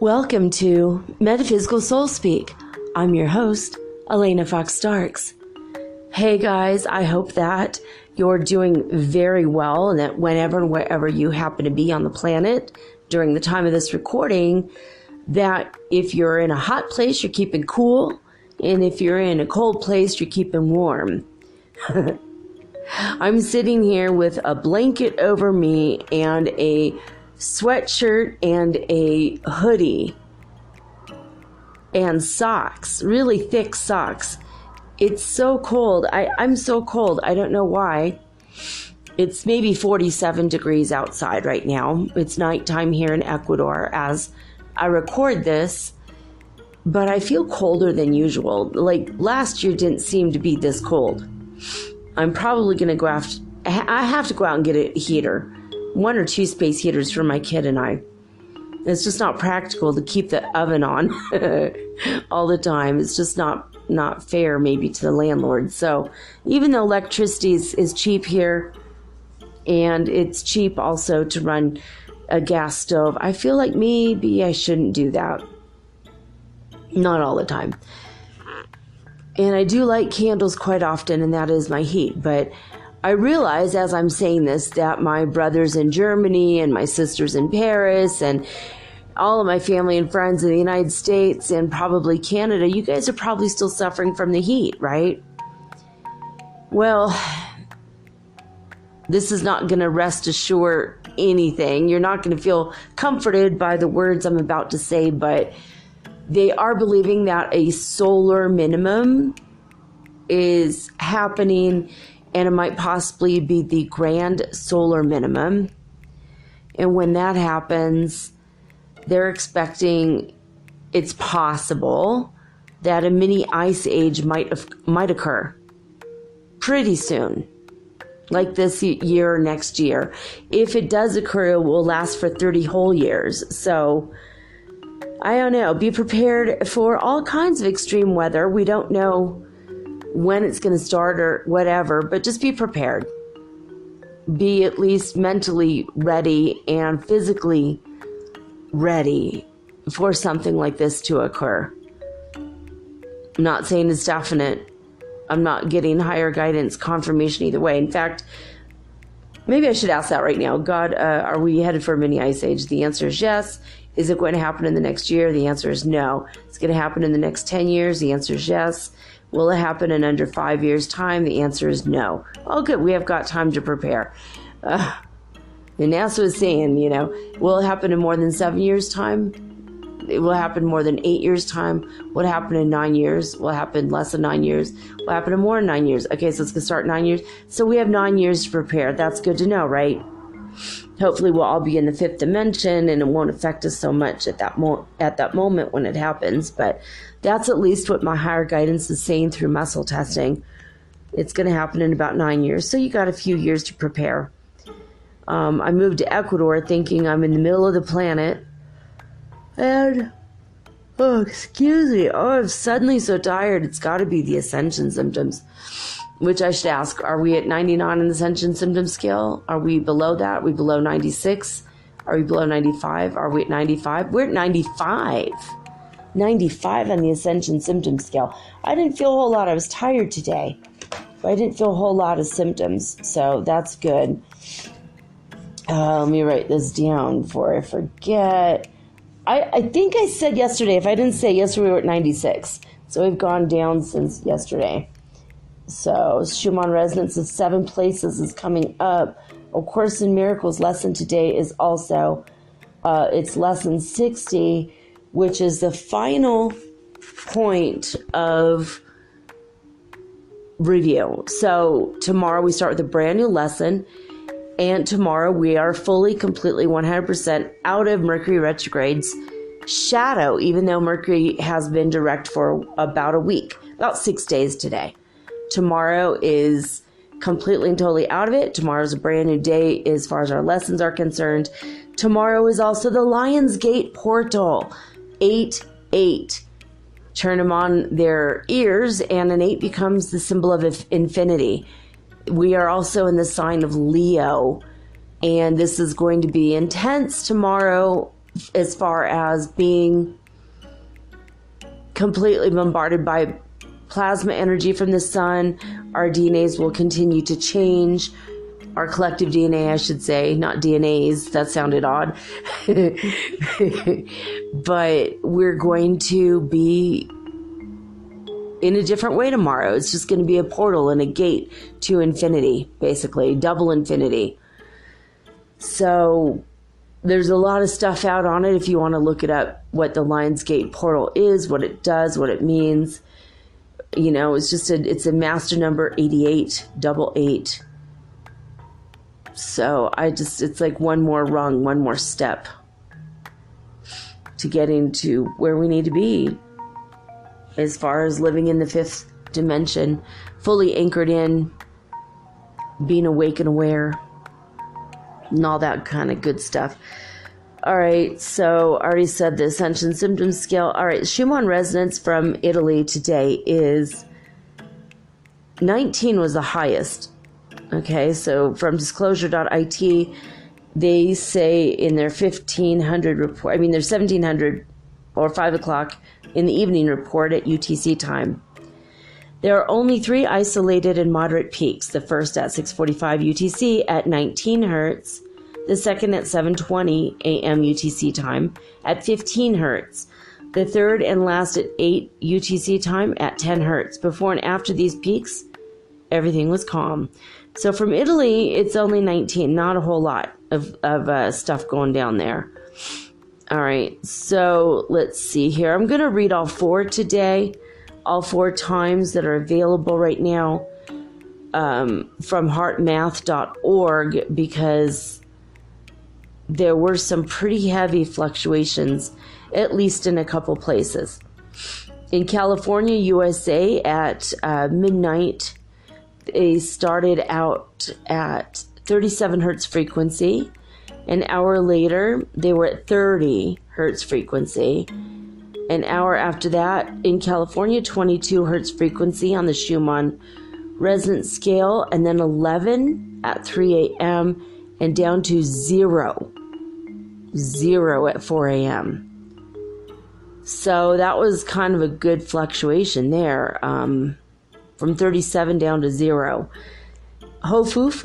Welcome to Metaphysical Soul Speak. I'm your host, Elena Fox Starks. Hey guys, I hope that you're doing very well and that whenever and wherever you happen to be on the planet during the time of this recording, that if you're in a hot place, you're keeping cool, and if you're in a cold place, you're keeping warm. I'm sitting here with a blanket over me and a sweatshirt and a hoodie and socks, really thick socks. It's so cold. I'm so cold. I don't know why. It's maybe 47 degrees outside right now. It's nighttime here in Ecuador as I record this, but I feel colder than usual. Like last year didn't seem to be this cold. I'm probably going to I have to go out and get a heater. 1 or 2 space heaters for my kid and I. It's just not practical to keep the oven on all the time. It's just not fair maybe to the landlord. So even though electricity is cheap here, and it's cheap also to run a gas stove, I feel like maybe I shouldn't do that. Not all the time. And I do light candles quite often, and that is my heat. But I realize as I'm saying this that my brothers in Germany and my sisters in Paris and all of my family and friends in the United States and probably Canada, you guys are probably still suffering from the heat, right? Well, this is not going to rest assure anything. You're not going to feel comforted by the words I'm about to say, but they are believing that a solar minimum is happening, and it might possibly be the grand solar minimum. And when that happens, they're expecting it's possible that a mini ice age might occur pretty soon, like this year or next year. If it does occur, it will last for 30 whole years. So I don't know. Be prepared for all kinds of extreme weather. We don't know when it's going to start or whatever, but just be prepared. Be at least mentally ready and physically ready for something like this to occur. I'm not saying it's definite. I'm not getting higher guidance confirmation either way. In fact, maybe I should ask that right now. God, are we headed for a mini ice age? The answer is yes. Is it going to happen in the next year? The answer is no. It's going to happen in the next 10 years. The answer is yes. Will it happen in under 5 years' time? The answer is no. Oh, good. We have got time to prepare. And NASA is saying, will it happen in more than 7 years' time? It will happen more than 8 years' time. Will it happen in 9 years? Will it happen less than 9 years? Will it happen in more than 9 years? Okay, so it's going to start 9 years. So we have 9 years to prepare. That's good to know, right? Hopefully we'll all be in the 5th dimension and it won't affect us so much at that moment when it happens. But that's at least what my higher guidance is saying through muscle testing. It's going to happen in about 9 years. So you got a few years to prepare. I moved to Ecuador thinking I'm in the middle of the planet. And, excuse me. I'm suddenly so tired. It's got to be the ascension symptoms. Which I should ask, are we at 99 on the ascension symptom scale? Are we below that? Are we below 96? Are we below 95? Are we at 95? We're at 95. 95 on the ascension symptom scale. I didn't feel a whole lot. I was tired today. But I didn't feel a whole lot of symptoms. So that's good. Let me write this down before I forget. I think I said yesterday, if I didn't say yesterday, we were at 96. So we've gone down since yesterday. So Schumann resonance of 7 places is coming up. A Course in Miracles lesson today is also, it's lesson 60, which is the final point of review. So tomorrow we start with a brand new lesson. And tomorrow we are fully, completely, 100% out of Mercury retrograde's shadow, even though Mercury has been direct for about a week, about 6 days today. Tomorrow is completely and totally out of it. Tomorrow's a brand new day as far as our lessons are concerned. Tomorrow is also the Lionsgate portal. 8-8. Turn them on their ears, and an 8 becomes the symbol of infinity. We are also in the sign of Leo, and this is going to be intense tomorrow as far as being completely bombarded by plasma energy from the sun. Our DNAs will continue to change. Our collective DNA, I should say, not DNAs. That sounded odd. But we're going to be in a different way tomorrow. It's just going to be a portal and a gate to infinity, basically, double infinity. So there's a lot of stuff out on it if you want to look it up, what the Lionsgate portal is, what it does, what it means. You know, it's a master number 88, 88. So it's like one more rung, one more step to getting to where we need to be as far as living in the fifth dimension, fully anchored in, being awake and aware, and all that kind of good stuff. All right, so I already said the Ascension Symptom Scale. All right, Schumann resonance from Italy today is 19 was the highest. Okay, so from disclosure.it, they say in their 1500 report, their 1700 or 5 o'clock in the evening report at UTC time. There are only 3 isolated and moderate peaks. The first at 6:45 UTC at 19 hertz. The second at 7:20 a.m. UTC time at 15 hertz. The third and last at 8 UTC time at 10 hertz. Before and after these peaks, everything was calm. So from Italy, it's only 19, not a whole lot of stuff going down there. All right, so let's see here. I'm going to read all 4 today, all 4 times that are available right now from heartmath.org, because there were some pretty heavy fluctuations, at least in a couple places. In California, USA, at midnight, they started out at 37 hertz frequency. An hour later, they were at 30 hertz frequency. An hour after that, in California, 22 hertz frequency on the Schumann resonance scale, and then 11 at 3 a.m. and down to 0 at 4 a.m. So that was kind of a good fluctuation there, from 37 down to 0. Hofuf,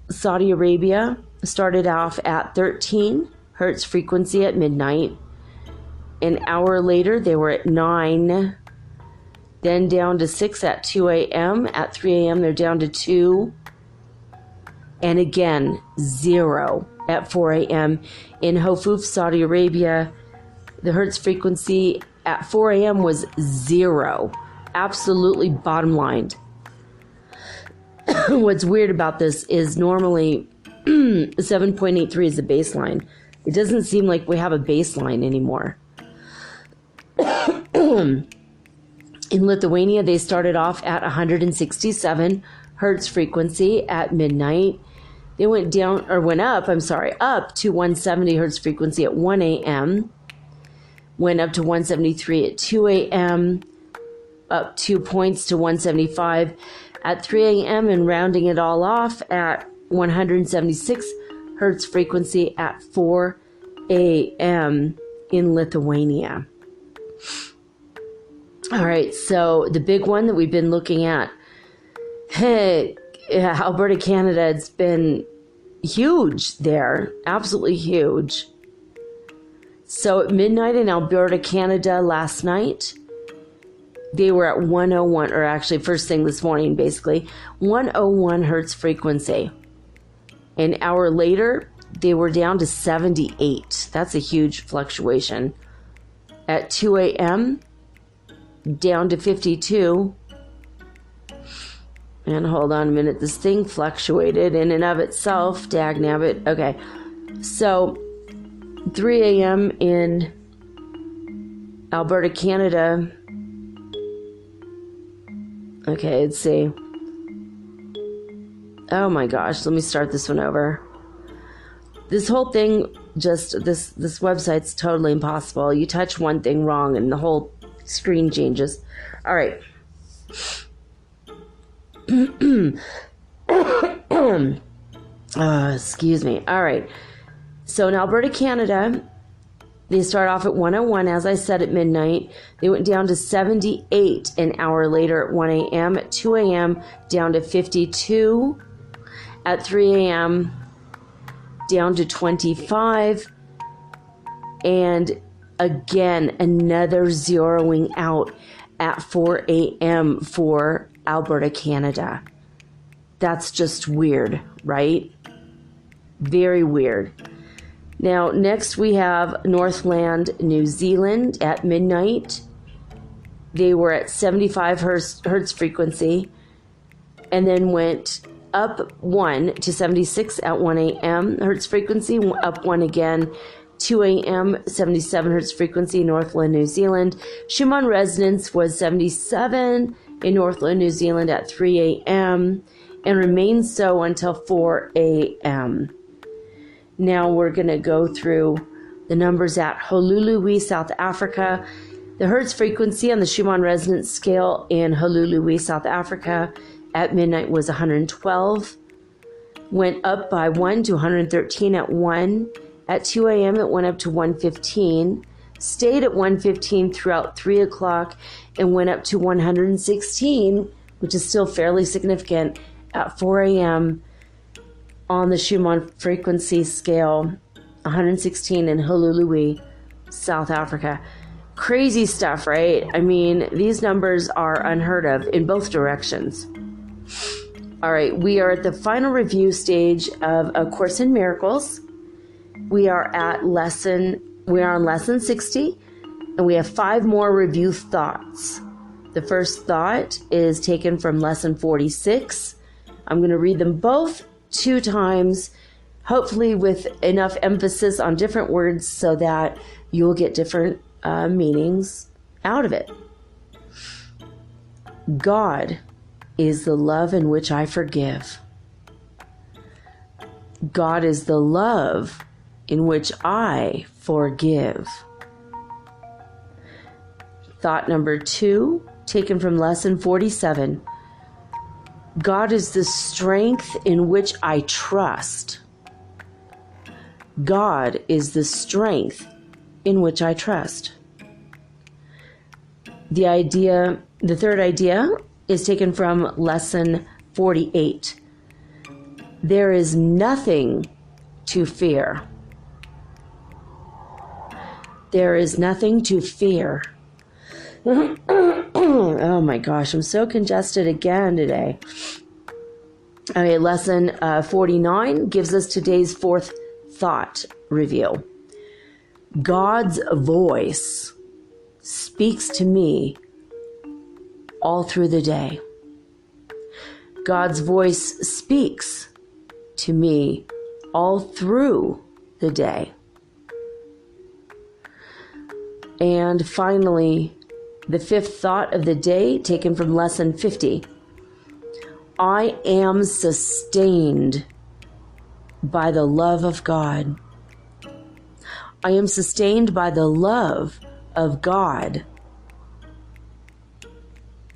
Saudi Arabia, started off at 13 hertz frequency at midnight. An hour later, they were at 9, then down to 6 at 2 a.m. At 3 a.m., they're down to 2, and again, 0 at 4 a.m. In Hofuf, Saudi Arabia, the hertz frequency at 4 a.m. was 0. Absolutely bottom lined. What's weird about this is normally 7.83 is the baseline. It doesn't seem like we have a baseline anymore. In Lithuania, they started off at 167 hertz frequency at midnight. They went up to 170 hertz frequency at 1 a.m. Went up to 173 at 2 a.m. Up 2 points to 175 at 3 a.m. and rounding it all off at 176 hertz frequency at 4 a.m. in Lithuania. All right, so the big one that we've been looking at, Alberta, Canada, it's been huge there, absolutely huge. So at midnight in Alberta, Canada last night, they were at 101, or actually first thing this morning, basically, 101 hertz frequency. An hour later, they were down to 78. That's a huge fluctuation. At 2 a.m., down to 52. And hold on a minute. This thing fluctuated in and of itself. Dagnabbit. Okay. So 3 a.m. in Alberta, Canada. Okay, let's see. Oh my gosh, let me start this one over. This whole thing, just this website's totally impossible. You touch one thing wrong and the whole screen changes. All right. Excuse me. All right. So in Alberta, Canada, they start off at 101, as I said, at midnight. They went down to 78 an hour later at 1 a.m. At 2 a.m., down to 52. At 3 a.m., down to 25. And again, another zeroing out at 4 a.m. for Alberta, Canada. That's just weird, right? Very weird. Now, next we have Northland, New Zealand at midnight. They were at 75 hertz frequency and then went up 1 to 76 at 1 a.m. hertz frequency, up 1 again, 2 a.m., 77 hertz frequency, Northland, New Zealand. Schumann resonance was 77 in Northland, New Zealand at 3 a.m. and remained so until 4 a.m. Now we're going to go through the numbers at Honolulu, South Africa. The hertz frequency on the Schumann resonance scale in Honolulu, South Africa at midnight was 112. Went up by 1 to 113 at 1. At 2 a.m. it went up to 115. Stayed at 115 throughout 3 o'clock and went up to 116, which is still fairly significant, at 4 a.m. on the Schumann frequency scale, 116 in Honolulu, South Africa. Crazy stuff, right? I mean, these numbers are unheard of in both directions. All right, we are at the final review stage of A Course in Miracles. We are on lesson 60, and we have 5 more review thoughts. The first thought is taken from lesson 46. I'm going to read them both 2 times, hopefully with enough emphasis on different words so that you'll get different meanings out of it. God is the love in which I forgive. God is the love in which I forgive. Thought number 2, taken from lesson 47. God is the strength in which I trust. God is the strength in which I trust. The third idea is taken from lesson 48. There is nothing to fear. There is nothing to fear. Oh my gosh, I'm so congested again today. Okay, lesson 49 gives us today's 4th thought review. God's voice speaks to me all through the day. God's voice speaks to me all through the day. And finally, the 5th thought of the day, taken from lesson 50. I am sustained by the love of God. I am sustained by the love of God.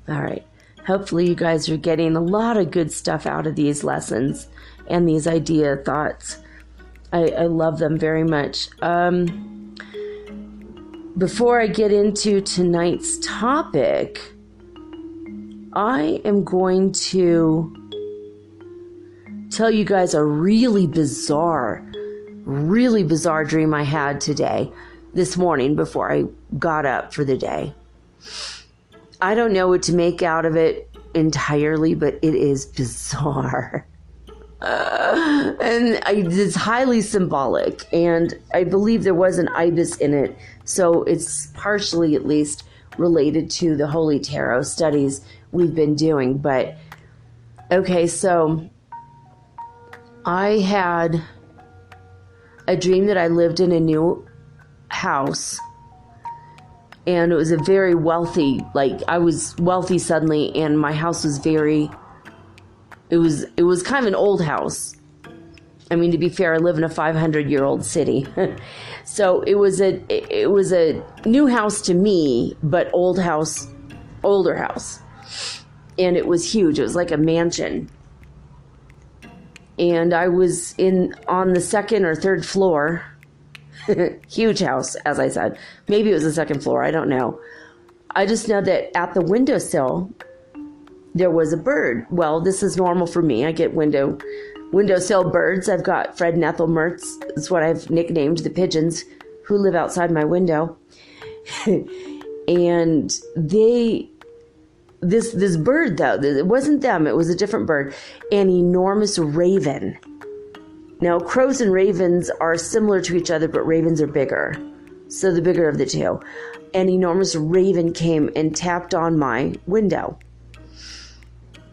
All right. Hopefully you guys are getting a lot of good stuff out of these lessons and these idea thoughts. I love them very much. Before I get into tonight's topic, I am going to tell you guys a really bizarre dream I had this morning before I got up for the day. I don't know what to make out of it entirely, but it is bizarre. It's highly symbolic, and I believe there was an ibis in it, so it's partially at least related to the Holy Tarot studies we've been doing. But Okay, so I had a dream that I lived in a new house, and it was a very wealthy, like I was wealthy suddenly, and my house was it was kind of an old house. I mean, to be fair, I live in a 500-year-old city. So it was a new house to me, but older house. And it was huge. It was like a mansion. And I was on the second or third floor. Huge house, as I said. Maybe it was the second floor. I don't know. I just know that at the windowsill, there was a bird. Well, this is normal for me. I get windowsill birds. I've got Fred and Ethel Mertz. That's what I've nicknamed the pigeons who live outside my window. And this bird, though, it wasn't them. It was a different bird. An enormous raven. Now, crows and ravens are similar to each other, but ravens are bigger. So the bigger of the two. An enormous raven came and tapped on my window.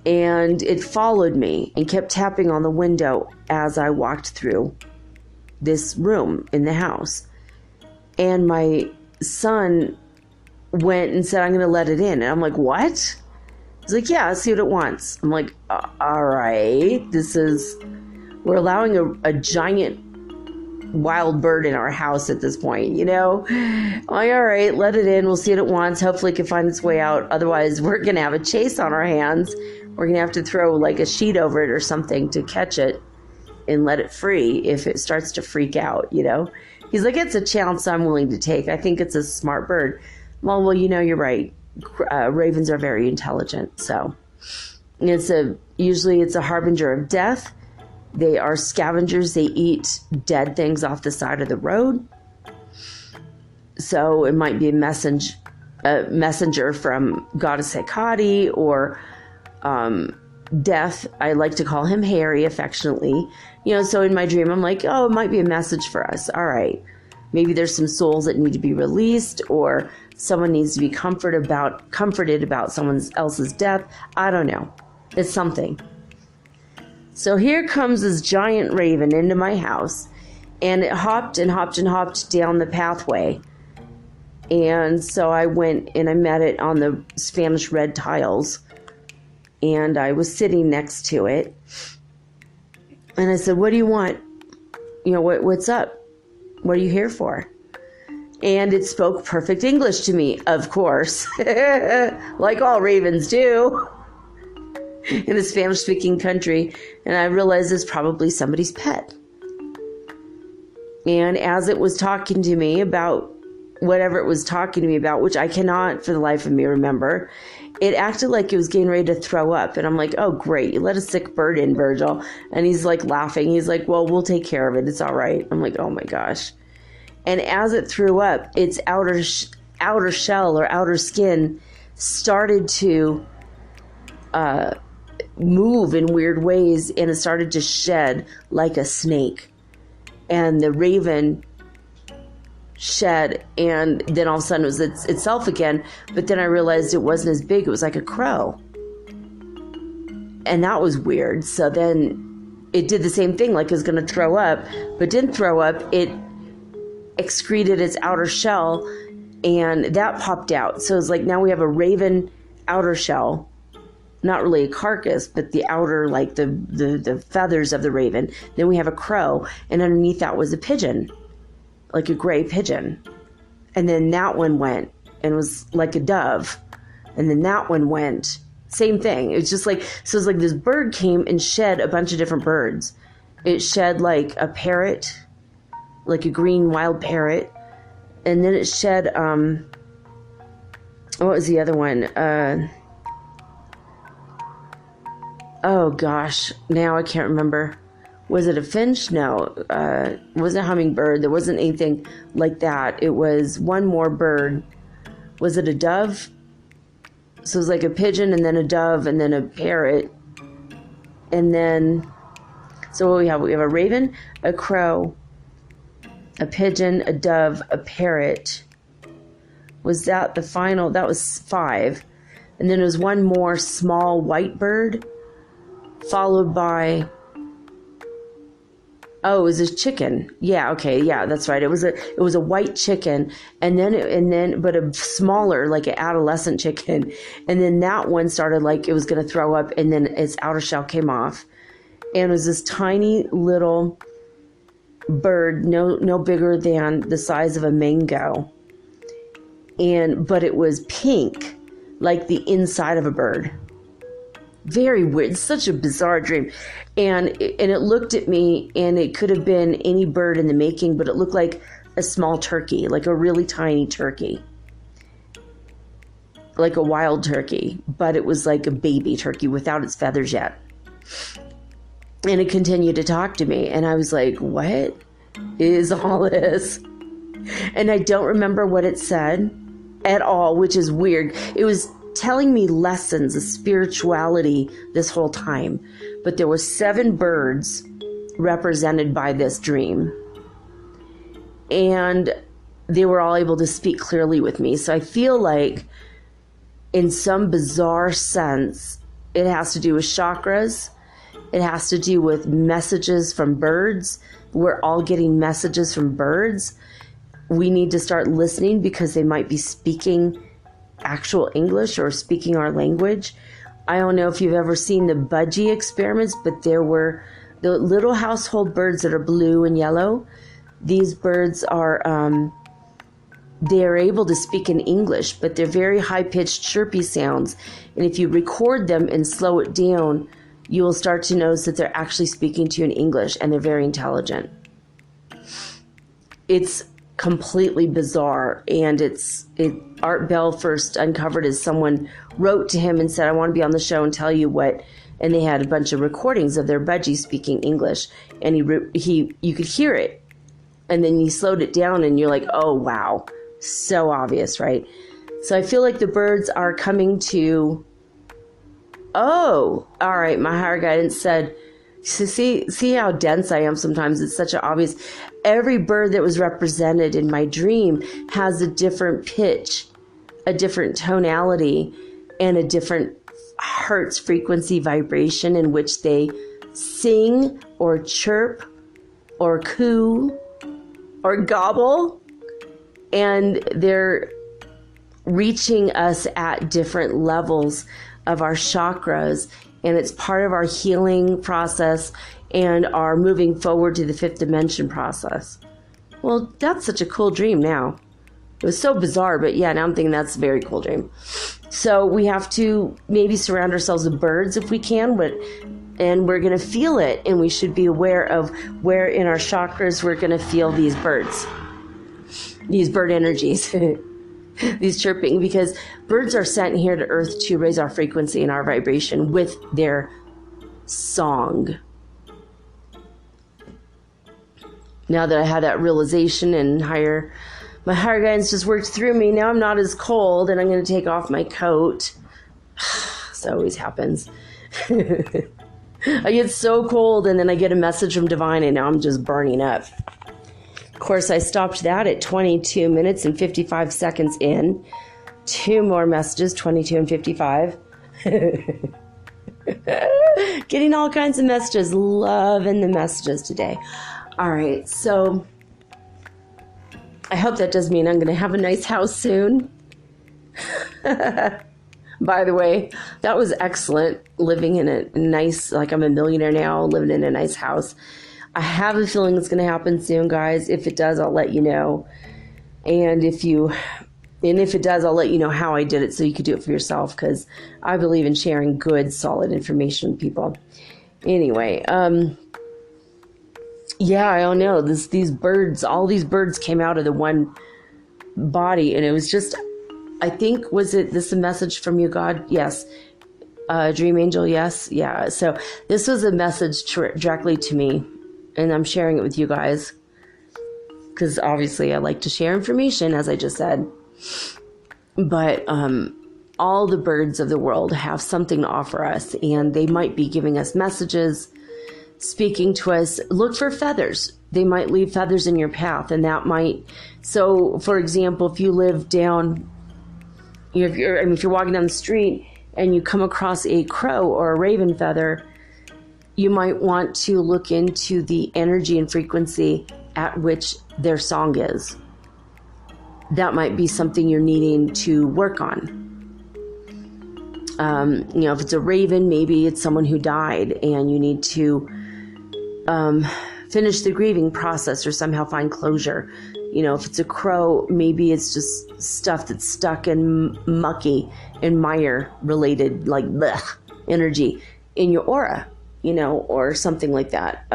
And it followed me and kept tapping on the window as I walked through this room in the house. And my son went and said, I'm going to let it in. And I'm like, what? He's like, yeah, let's see what it wants. I'm like, all right, we're allowing a giant wild bird in our house at this point, you know? I'm like, all right, let it in. We'll see what it wants. Hopefully it can find its way out. Otherwise, we're going to have a chase on our hands. We're going to have to throw like a sheet over it or something to catch it and let it free if it starts to freak out, you know? He's like, it's a chance I'm willing to take. I think it's a smart bird. Well, you know, you're right. Ravens are very intelligent. So usually it's a harbinger of death. They are scavengers. They eat dead things off the side of the road. So it might be a messenger from goddess Hecate or death. I like to call him Harry affectionately. You know, so in my dream, I'm like, oh, it might be a message for us. All right. Maybe there's some souls that need to be released, or someone needs to be comforted about someone else's death. I don't know. It's something. So here comes this giant raven into my house, and it hopped and hopped and hopped down the pathway. And so I went and I met it on the Spanish red tiles, and I was sitting next to it. And I said, what do you want? You know, what's up? What are you here for? And it spoke perfect English to me, of course, like all ravens do in a Spanish-speaking country. And I realized it's probably somebody's pet. And as it was talking to me about whatever it was talking to me about, which I cannot for the life of me remember, it acted like it was getting ready to throw up. And I'm like, oh, great. You let a sick bird in, Virgil. And he's like laughing. He's like, well, we'll take care of it. It's all right. I'm like, oh my gosh. And as it threw up, its outer shell or outer skin started to move in weird ways, and it started to shed like a snake. And the raven shed, and then all of a sudden it was itself again. But then I realized it wasn't as big. It was like a crow. And that was weird. So then it did the same thing, like it was going to throw up, but didn't throw up. It excreted its outer shell, and that popped out. So it's like now we have a raven outer shell, not really a carcass, but the outer, like the feathers of the raven. Then we have a crow, and underneath that was a pigeon, like a gray pigeon. And then that one went and was like a dove. And then that one went, same thing. It was just like, so it's like this bird came and shed a bunch of different birds. It shed like a parrot, like a green wild parrot. And then it shed, what was the other one? Oh gosh, now I can't remember. Was it a finch? No, it wasn't a hummingbird. There wasn't anything like that. It was one more bird. Was it a dove? So it was like a pigeon and then a dove and then a parrot. And then, so what we have? We have a raven, a crow, a pigeon, a dove, a parrot. Was that the final? That was 5. And then there was one more small white bird. followed by, oh, it was a chicken. Yeah, okay, yeah, that's right. It was a white chicken, and then but a smaller, like an adolescent chicken, and then that one started like it was gonna throw up, and then its outer shell came off, and it was this tiny little bird, no bigger than the size of a mango, but it was pink, like the inside of a bird. Very weird. It's such a bizarre dream. And it looked at me, and it could have been any bird in the making, but it looked like a small turkey, like a really tiny turkey, like a wild turkey, but it was like a baby turkey without its feathers yet. And it continued to talk to me, and I was like, what is all this? And I don't remember what it said at all, which is weird. It was telling me lessons of spirituality this whole time, but there were 7 birds represented by this dream, and they were all able to speak clearly with me. So I feel like in some bizarre sense it has to do with chakras, it has to do with messages from birds. We're all getting messages from birds. We need to start listening because they might be speaking actual English or speaking our language. I don't know if you've ever seen the budgie experiments, but there were the little household birds that are blue and yellow. These birds are, they're able to speak in English, but they're very high-pitched, chirpy sounds. And if you record them and slow it down, you will start to notice that they're actually speaking to you in English, and they're very intelligent. It's completely bizarre, and Art Bell first uncovered as someone wrote to him and said, I want to be on the show and tell you what, and they had a bunch of recordings of their budgie speaking English, and you could hear it, and then he slowed it down, and you're like, oh wow, so obvious, right? So I feel like the birds are coming to, oh, all right, my higher guidance said, see how dense I am sometimes. It's such an obvious. Every bird that was represented in my dream has a different pitch, a different tonality, and a different hertz frequency vibration in which they sing or chirp or coo or gobble. And they're reaching us at different levels of our chakras, and it's part of our healing process and our moving forward to the 5th dimension process. Well, that's such a cool dream now. It was so bizarre, but yeah, now I'm thinking that's a very cool dream. So we have to maybe surround ourselves with birds if we can, and we're going to feel it, and we should be aware of where in our chakras we're going to feel these birds, these bird energies. These chirping, because birds are sent here to Earth to raise our frequency and our vibration with their song. Now that I had that realization and my higher guidance just worked through me, now I'm not as cold, and I'm going to take off my coat. This always happens. I get so cold, and then I get a message from Divine, and now I'm just burning up. Of course, I stopped that at 22 minutes and 55 seconds in. 2 more messages, 22 and 55. Getting all kinds of messages. Loving the messages today. All right, so I hope that does mean I'm going to have a nice house soon. By the way, that was excellent. Living in a nice, like I'm a millionaire now, living in a nice house. I have a feeling it's going to happen soon, guys. If it does, I'll let you know. And if it does, I'll let you know how I did it so you could do it for yourself, because I believe in sharing good, solid information with people. Anyway, yeah, I don't know. These birds, all these birds came out of the one body, and it was just, I think, was it this a message from you, God? Yes. Dream Angel, yes. Yeah. So this was a message directly to me. And I'm sharing it with you guys because obviously I like to share information, as I just said. But all the birds of the world have something to offer us, and they might be giving us messages, speaking to us. Look for feathers. They might leave feathers in your path, and that might. So, for example, if you live down, if you're walking down the street and you come across a crow or a raven feather, you might want to look into the energy and frequency at which their song is. That might be something you're needing to work on. If it's a raven, maybe it's someone who died and you need to finish the grieving process or somehow find closure. If it's a crow, maybe it's just stuff that's stuck in mucky and mire related, like blech, energy in your aura, or something like that.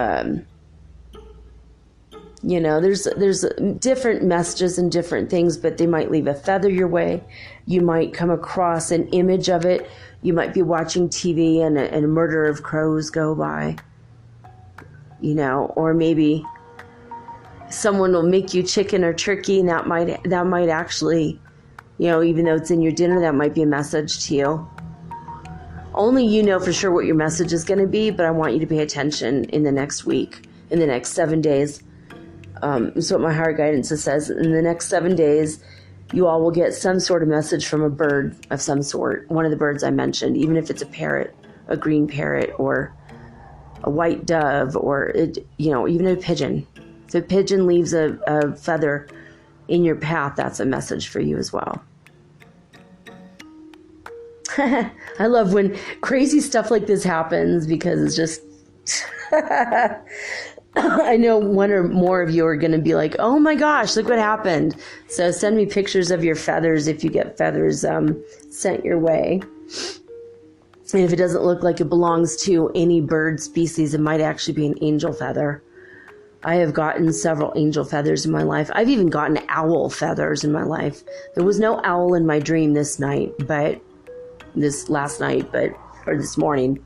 There's different messages and different things, but they might leave a feather your way. You might come across an image of it. You might be watching TV and a murder of crows go by, or maybe someone will make you chicken or turkey, and that might actually, even though it's in your dinner, that might be a message to you. Only you know for sure what your message is going to be, but I want you to pay attention in the next week, in the next 7 days. It's what my higher guidance says. In the next 7 days, you all will get some sort of message from a bird of some sort. One of the birds I mentioned, even if it's a parrot, a green parrot, or a white dove, or even a pigeon. If a pigeon leaves a feather in your path, that's a message for you as well. I love when crazy stuff like this happens because it's just... I know one or more of you are going to be like, oh my gosh, look what happened. So send me pictures of your feathers if you get feathers sent your way. And if it doesn't look like it belongs to any bird species, it might actually be an angel feather. I have gotten several angel feathers in my life. I've even gotten owl feathers in my life. There was no owl in my dream this morning, or this morning.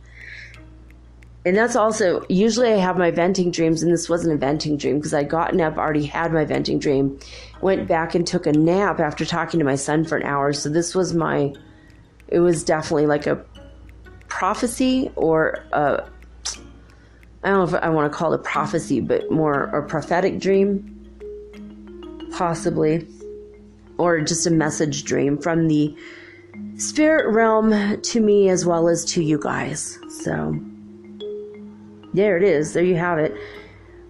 And that's also, usually I have my venting dreams, and this wasn't a venting dream because I'd gotten up, already had my venting dream, went back and took a nap after talking to my son for an hour. So this was it was definitely like a prophecy, or I don't know if I want to call it a prophecy, but more a prophetic dream, possibly, or just a message dream from the spirit realm to me as well as to you guys. So... there it is. There you have it.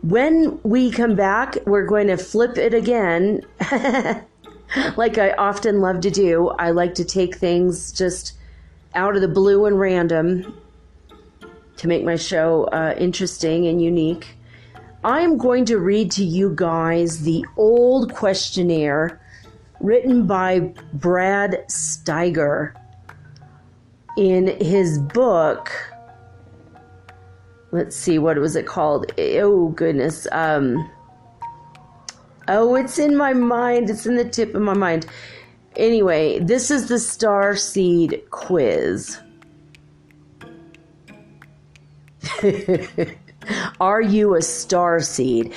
When we come back, we're going to flip it again. Like I often love to do. I like to take things just out of the blue and random to make my show interesting and unique. I'm going to read to you guys the old questionnaire written by Brad Steiger in his book... let's see, what was it called? Oh, goodness. It's in my mind. It's in the tip of my mind. Anyway, this is the Starseed quiz. Are you a starseed?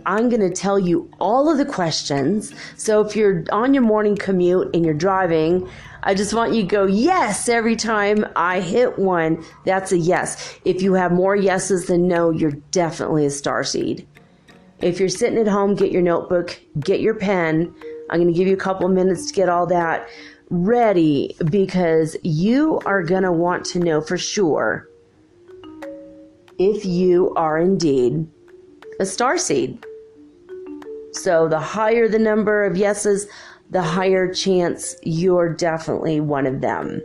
I'm gonna tell you all of the questions. So if you're on your morning commute and you're driving, I just want you to go yes every time I hit one. That's a yes. If you have more yeses than no, you're definitely a starseed. If you're sitting at home, get your notebook, get your pen. I'm going to give you a couple of minutes to get all that ready because you are going to want to know for sure if you are indeed a starseed. So the higher the number of yeses, the higher chance you're definitely one of them.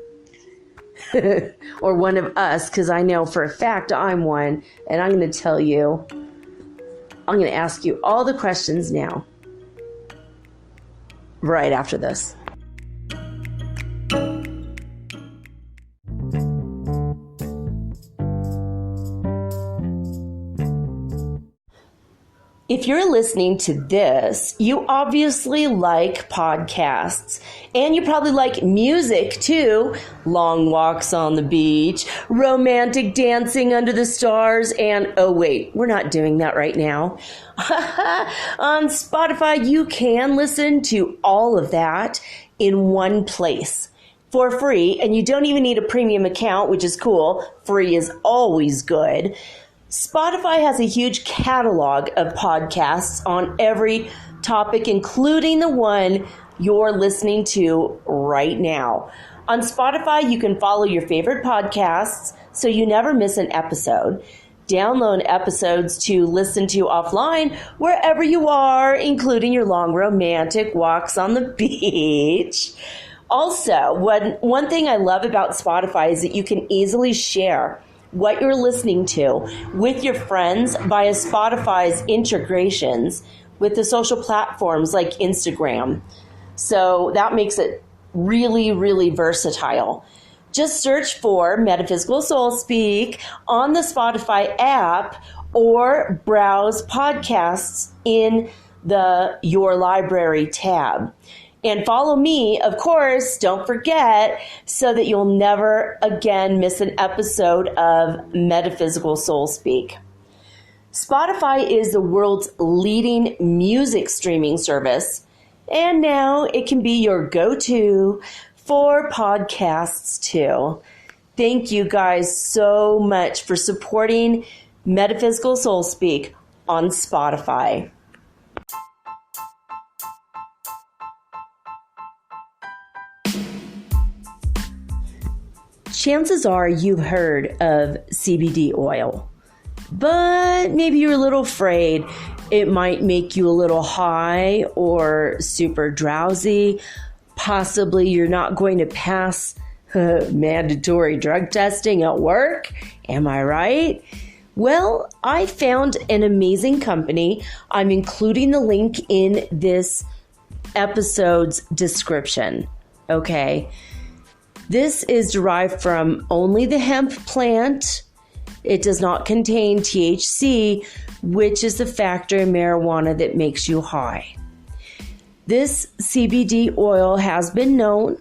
Or one of us, because I know for a fact I'm one, and I'm going to ask you all the questions now, right after this. If you're listening to this, you obviously like podcasts, and you probably like music too. Long walks on the beach, romantic dancing under the stars, and oh wait, we're not doing that right now. On Spotify, you can listen to all of that in one place for free, and you don't even need a premium account, which is cool. Free is always good. Spotify has a huge catalog of podcasts on every topic, including the one you're listening to right now. On Spotify, you can follow your favorite podcasts so you never miss an episode. Download episodes to listen to offline wherever you are, including your long romantic walks on the beach. Also, one thing I love about Spotify is that you can easily share what you're listening to with your friends via Spotify's integrations with the social platforms like Instagram. So that makes it really, really versatile. Just search for Metaphysical Soul Speak on the Spotify app or browse podcasts in the Your Library tab. And follow me, of course, don't forget, so that you'll never again miss an episode of Metaphysical Soul Speak. Spotify is the world's leading music streaming service, and now it can be your go-to for podcasts too. Thank you guys so much for supporting Metaphysical Soul Speak on Spotify. Chances are you've heard of CBD oil, but maybe you're a little afraid it might make you a little high or super drowsy. Possibly you're not going to pass mandatory drug testing at work. Am I right? Well, I found an amazing company. I'm including the link in this episode's description. Okay. This is derived from only the hemp plant. It does not contain THC, which is the factor in marijuana that makes you high. This CBD oil has been known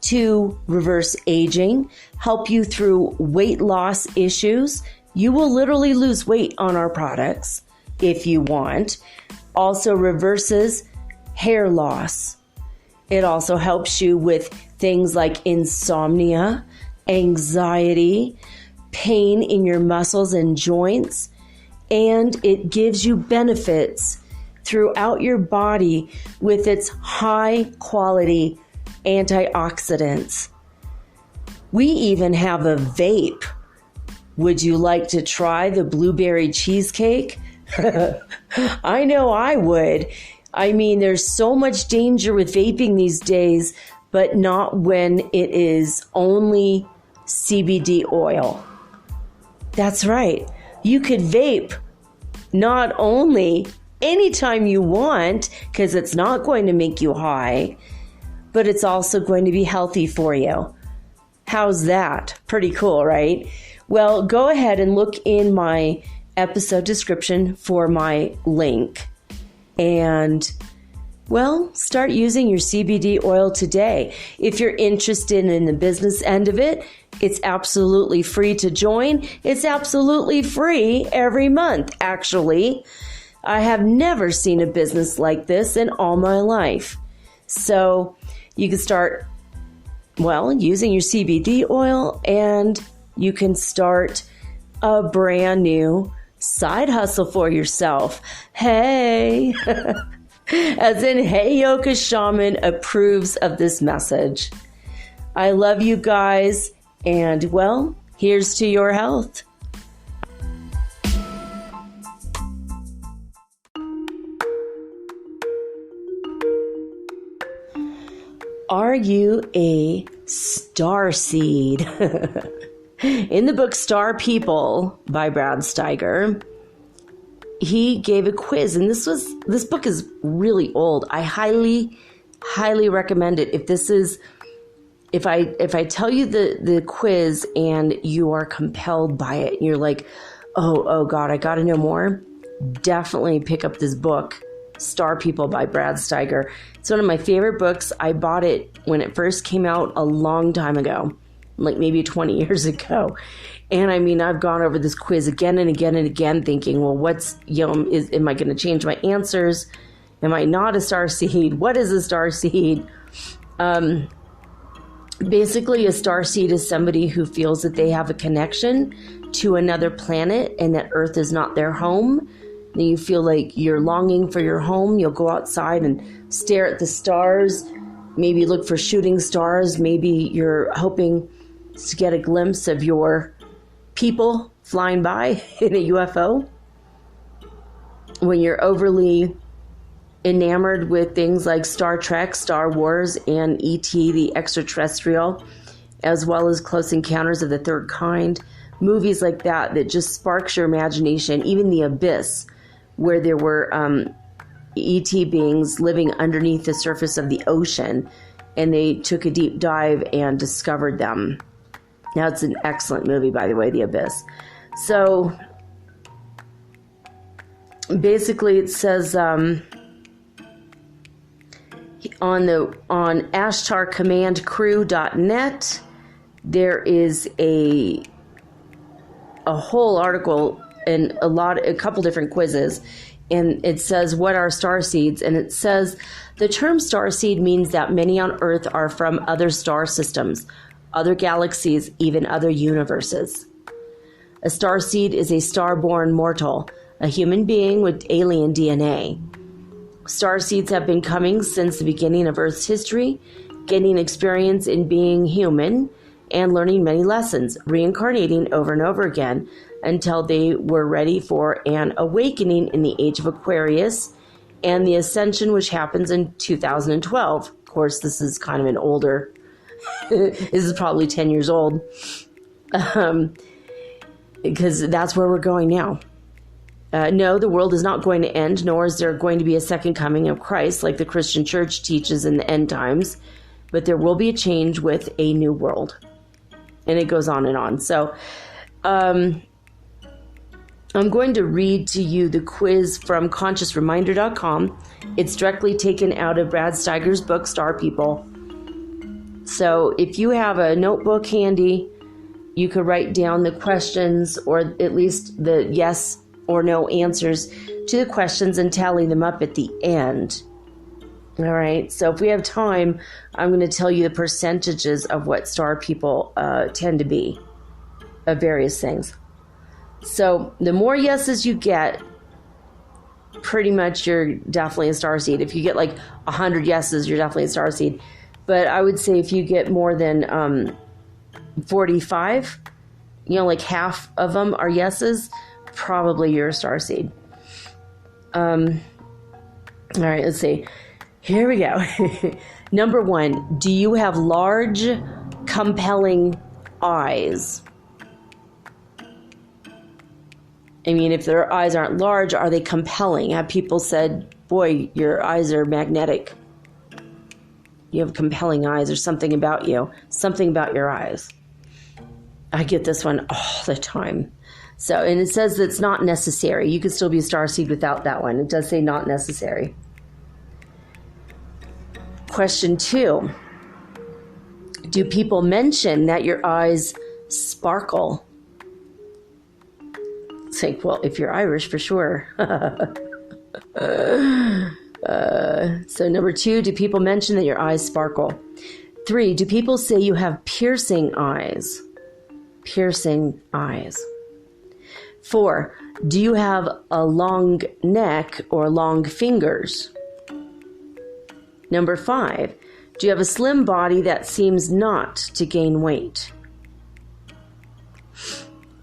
to reverse aging, help you through weight loss issues. You will literally lose weight on our products if you want. Also reverses hair loss. It also helps you with things like insomnia, anxiety, pain in your muscles and joints, and it gives you benefits throughout your body with its high quality antioxidants. We even have a vape. Would you like to try the blueberry cheesecake? I know I would. I mean, there's so much danger with vaping these days, but not when it is only CBD oil. That's right. You could vape not only anytime you want, because it's not going to make you high, but it's also going to be healthy for you. How's that? Pretty cool, right? Well, go ahead and look in my episode description for my link. And, well, start using your CBD oil today. If you're interested in the business end of it, it's absolutely free to join. It's absolutely free every month, actually. I have never seen a business like this in all my life. So you can start, using your CBD oil, and you can start a brand new side hustle for yourself. Hey, as in, Hey Yoga Shaman approves of this message. I love you guys, and here's to your health. Are you a starseed? In the book Star People by Brad Steiger, he gave a quiz, and this book is really old. I highly recommend it. If I tell you the quiz and you are compelled by it, and you're like, oh God, I got to know more, definitely pick up this book, Star People by Brad Steiger. It's one of my favorite books. I bought it when it first came out a long time ago, like maybe 20 years ago. And I mean, I've gone over this quiz again and again and again thinking, am I going to change my answers? Am I not a starseed? What is a starseed? Basically, a starseed is somebody who feels that they have a connection to another planet and that Earth is not their home. And you feel like you're longing for your home. You'll go outside and stare at the stars Maybe look for shooting stars. Maybe you're hoping to get a glimpse of your people flying by in a UFO. When you're overly enamored with things like Star Trek, Star Wars, and E.T. the Extraterrestrial, as well as Close Encounters of the Third Kind, movies like that just sparks your imagination. Even The Abyss, where there were E.T. beings living underneath the surface of the ocean, and they took a deep dive and discovered them. Now, it's an excellent movie, by the way, The Abyss. So, basically, it says on ashtarcommandcrew.net, there is a whole article and a couple different quizzes, and it says, what are starseeds? And it says, the term starseed means that many on Earth are from other star systems, other galaxies, even other universes. A starseed is a star-born mortal, a human being with alien DNA. Starseeds have been coming since the beginning of Earth's history, gaining experience in being human and learning many lessons, reincarnating over and over again until they were ready for an awakening in the age of Aquarius and the ascension, which happens in 2012. Of course, this is kind of an older, this is probably 10 years old, because that's where we're going now. No, the world is not going to end, nor is there going to be a second coming of Christ like the Christian church teaches in the end times, but there will be a change with a new world. And it goes on and on. So I'm going to read to you the quiz from consciousreminder.com. It's directly taken out of Brad Steiger's book, Star People. So if you have a notebook handy, you could write down the questions, or at least the yes or no answers to the questions, and tally them up at the end. All right. So if we have time, I'm going to tell you the percentages of what star people tend to be of various things. So the more yeses you get, pretty much you're definitely a starseed. If you get like 100 yeses, you're definitely a starseed. But I would say if you get more than 45, like half of them are yeses, probably you're a starseed. All right, let's see. Here we go. Number 1, do you have large, compelling eyes? I mean, if their eyes aren't large, are they compelling? Have people said, boy, your eyes are magnetic. You have compelling eyes. There's something about you, something about your eyes. I get this one all the time. So, and it says that it's not necessary. You could still be a starseed without that one. It does say not necessary. Question 2. Do people mention that your eyes sparkle? It's like, well, if you're Irish, for sure. So number 2, do people mention that your eyes sparkle? 3, do people say you have piercing eyes? Piercing eyes. 4, do you have a long neck or long fingers? Number 5, do you have a slim body that seems not to gain weight?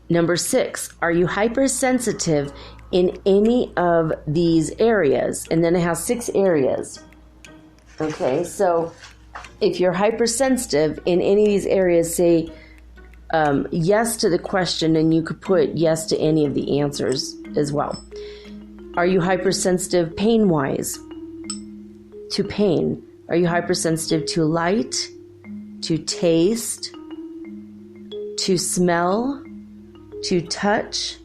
Number 6, are you hypersensitive in any of these areas? And then it has 6 areas. Okay, so if you're hypersensitive in any of these areas, say yes to the question, and you could put yes to any of the answers as well. Are you hypersensitive pain-wise? To pain. Are you hypersensitive to light, to taste, to smell, to touch,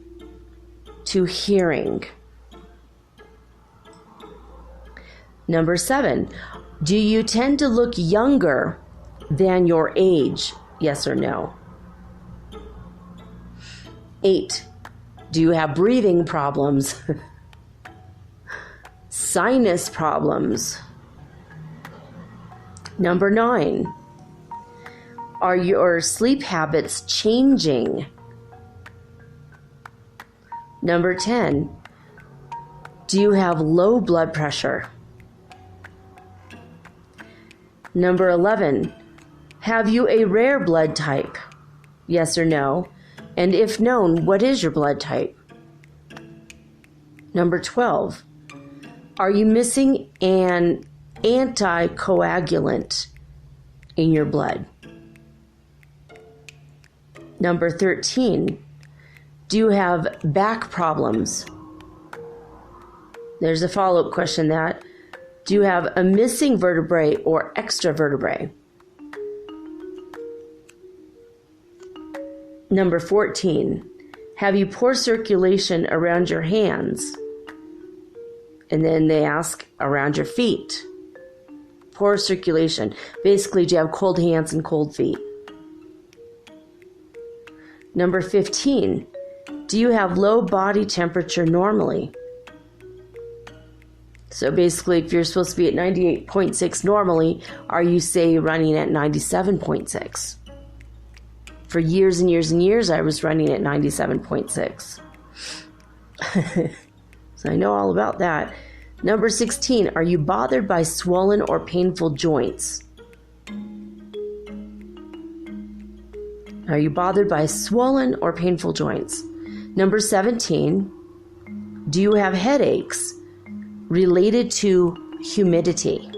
to hearing? Number 7, do you tend to look younger than your age? Yes or no? 8, do you have breathing problems? Sinus problems? Number 9, are your sleep habits changing? Number 10, do you have low blood pressure? Number 11, have you a rare blood type? Yes or no? And if known, what is your blood type? Number 12, are you missing an anticoagulant in your blood? Number 13, do you have back problems? There's a follow-up question that. Do you have a missing vertebrae or extra vertebrae? Number 14, have you poor circulation around your hands? And then they ask around your feet. Poor circulation. Basically, do you have cold hands and cold feet? Number 15, do you have low body temperature normally? So basically, if you're supposed to be at 98.6 normally, are you, say, running at 97.6? For years and years and years, I was running at 97.6. So I know all about that. Number 16, are you bothered by swollen or painful joints? Are you bothered by swollen or painful joints? Number 17, do you have headaches related to humidity?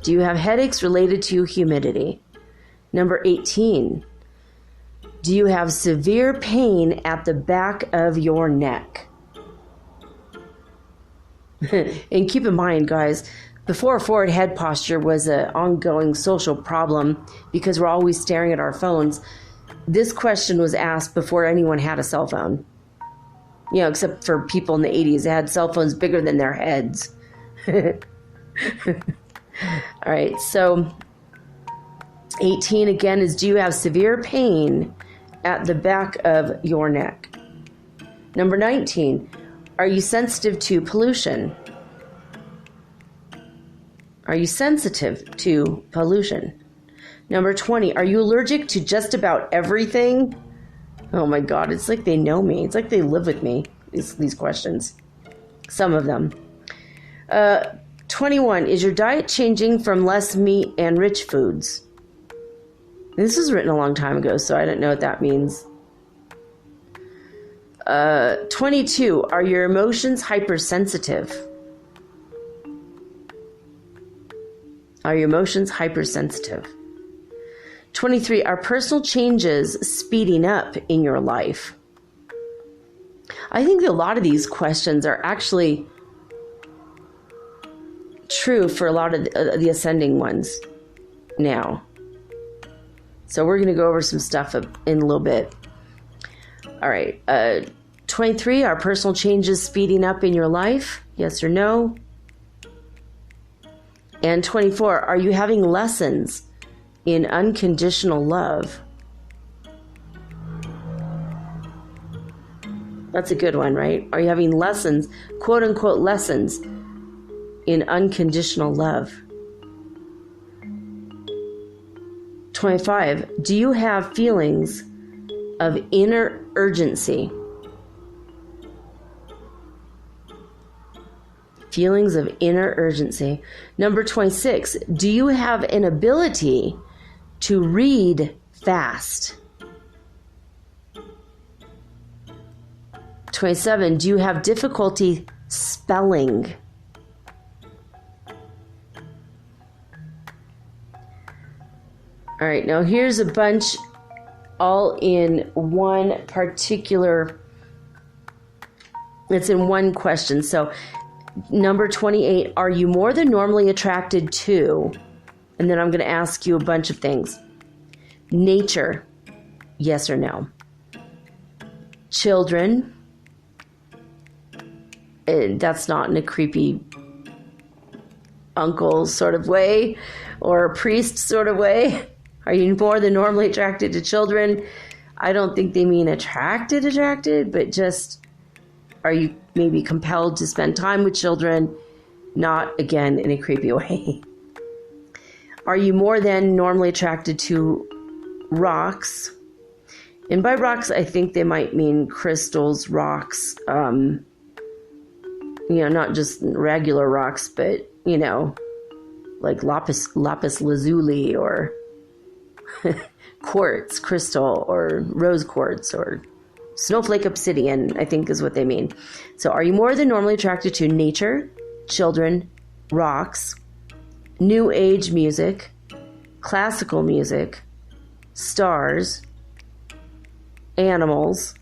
Do you have headaches related to humidity? Number 18, do you have severe pain at the back of your neck? And keep in mind, guys, before forward head posture was an ongoing social problem because we're always staring at our phones. This question was asked before anyone had a cell phone. You know, except for people in the 80s, they had cell phones bigger than their heads. All right, so 18 again is, do you have severe pain at the back of your neck? Number 19, are you sensitive to pollution? Are you sensitive to pollution? Number 20, are you allergic to just about everything? Oh my God, it's like they know me. It's like they live with me, these questions. Some of them. 21, is your diet changing from less meat and rich foods? This was written a long time ago, so I don't know what that means. 22, are your emotions hypersensitive? Are your emotions hypersensitive? 23, are personal changes speeding up in your life? I think that a lot of these questions are actually true for a lot of the ascending ones now. So we're going to go over some stuff in a little bit. All right. 23, are personal changes speeding up in your life? Yes or no? And 24, are you having lessons in unconditional love? That's a good one, right? Are you having lessons, quote unquote lessons, in unconditional love? 25, do you have feelings of inner urgency? Feelings of inner urgency. Number 26, do you have an ability to read fast? 27, do you have difficulty spelling? All right, now here's a bunch all in one particular, it's in one question. So number 28, are you more than normally attracted to, and then I'm going to ask you a bunch of things. Nature, yes or no? Children, that's not in a creepy uncle sort of way or a priest sort of way. Are you more than normally attracted to children? I don't think they mean attracted, but just are you maybe compelled to spend time with children? Not, again, in a creepy way. Are you more than normally attracted to rocks? And by rocks, I think they might mean crystals, rocks, not just regular rocks, but, like lapis lazuli or quartz crystal or rose quartz or snowflake obsidian, I think is what they mean. So are you more than normally attracted to nature, children, rocks, new age music, classical music, stars, animals,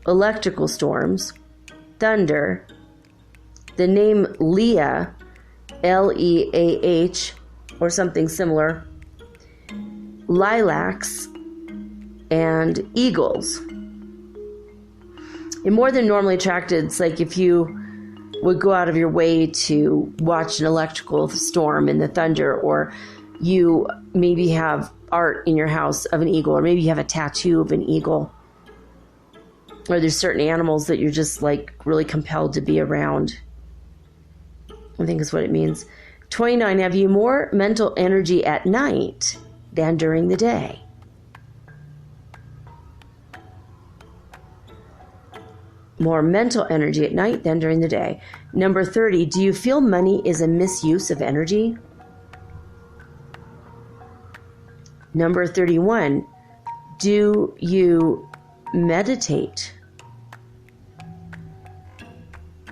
electrical storms, thunder, the name Leah, Leah, or something similar, lilacs, and eagles? You're more than normally attracted. It's like if you would go out of your way to watch an electrical storm and the thunder, or you maybe have art in your house of an eagle, or maybe you have a tattoo of an eagle, or there's certain animals that you're just like really compelled to be around. I think is what it means. 29, have you more mental energy at night than during the day? More mental energy at night than during the day. Number 30, do you feel money is a misuse of energy? Number 31, do you meditate?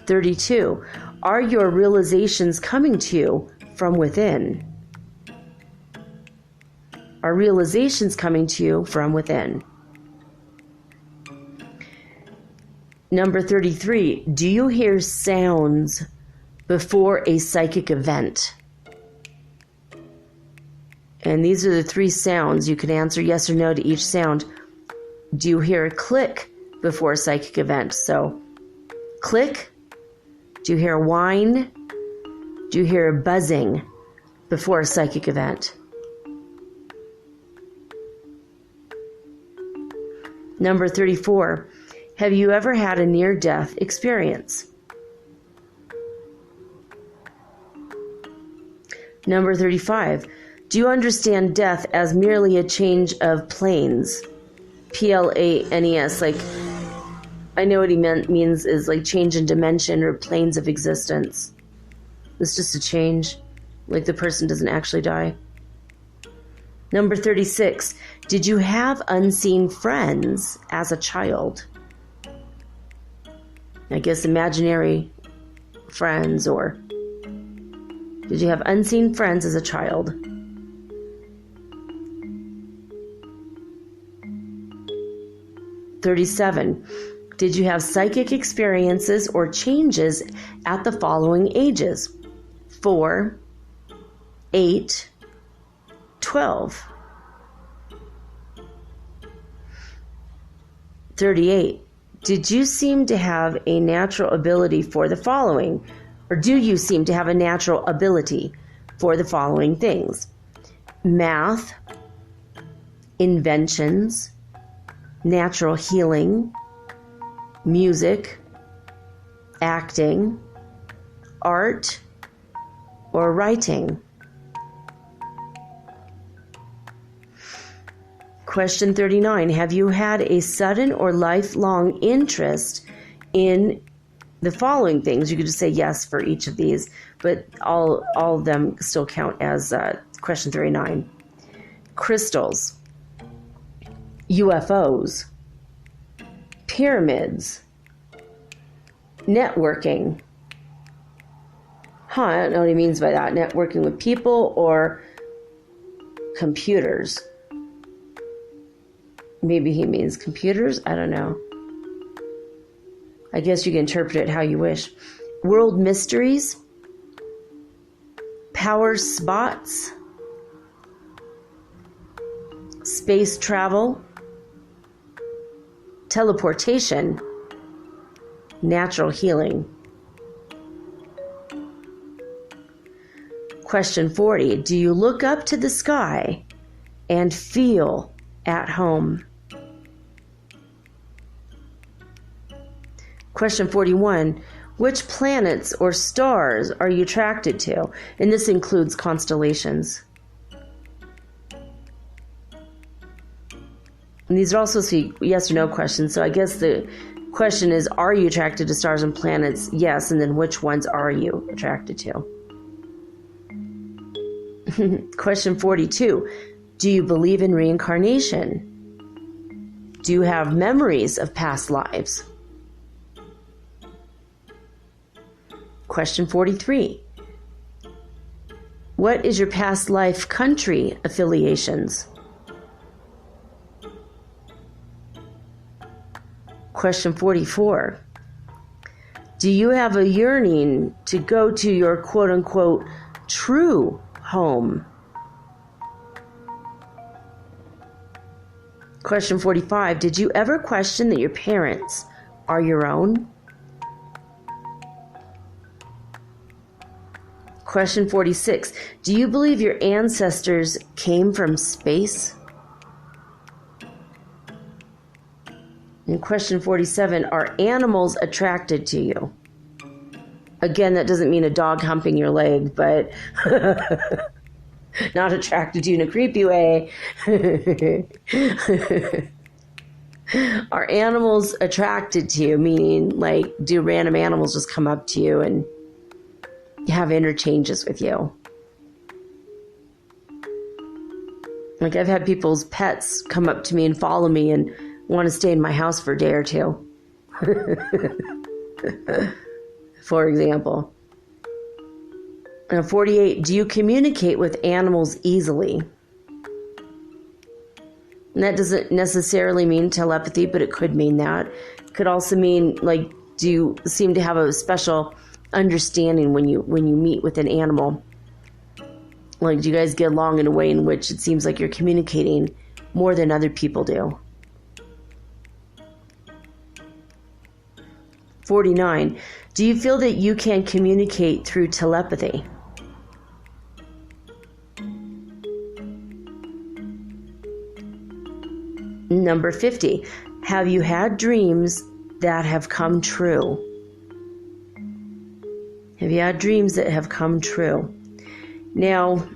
32, are your realizations coming to you from within? Are realizations coming to you from within? Number 33, do you hear sounds before a psychic event? And these are the 3 sounds. You can answer yes or no to each sound. Do you hear a click before a psychic event? So, click. Do you hear a whine? Do you hear a buzzing before a psychic event? Number 34, have you ever had a near-death experience? Number 35, do you understand death as merely a change of planes? Planes, like, I know what he means is like change in dimension or planes of existence. It's just a change, like the person doesn't actually die. Number 36, did you have unseen friends as a child? I guess imaginary friends, or did you have unseen friends as a child? (37) Did you have psychic experiences or changes at the following ages? 4, 8, 12. 38. Did you seem to have a natural ability for the following? Or do you seem to have a natural ability for the following things? Math, inventions, natural healing, music, acting, art, or writing? Question 39. Have you had a sudden or lifelong interest in the following things? You could just say yes for each of these, but all of them still count as question 39. Crystals, UFOs, pyramids, networking. I don't know what he means by that. Networking with people or computers. Maybe he means computers. I don't know. I guess you can interpret it how you wish. World mysteries, power spots, space travel, teleportation, natural healing. Question 40. Do you look up to the sky and feel at home? Question 41. Which planets or stars are you attracted to? And this includes constellations. And these are also yes or no questions. So I guess the Question is, are you attracted to stars and planets? Yes, and then which ones are you attracted to? Question 42. Do you believe in reincarnation? Do you have memories of past lives? Question 43. What is your past life country affiliations? Question 44. Do you have a yearning to go to your quote-unquote true home? Question 45. Did you ever question that your parents are your own? Question 46. Do you believe your ancestors came from space? And question 47. Are animals attracted to you? Again, that doesn't mean a dog humping your leg, but not attracted to you in a creepy way. Are animals attracted to you? Meaning, like, do random animals just come up to you and have interchanges with you? Like, I've had people's pets come up to me and follow me and want to stay in my house for a day or two. For example. 48. Do you communicate with animals easily? And that doesn't necessarily mean telepathy, but it could mean that. It could also mean, like, do you seem to have a special understanding when you meet with an animal? Like, do you guys get along in a way in which it seems like you're communicating more than other people do? 49. Do you feel that you can communicate through telepathy? Number 50. Have you had dreams that have come true? Have you had dreams that have come true? Now,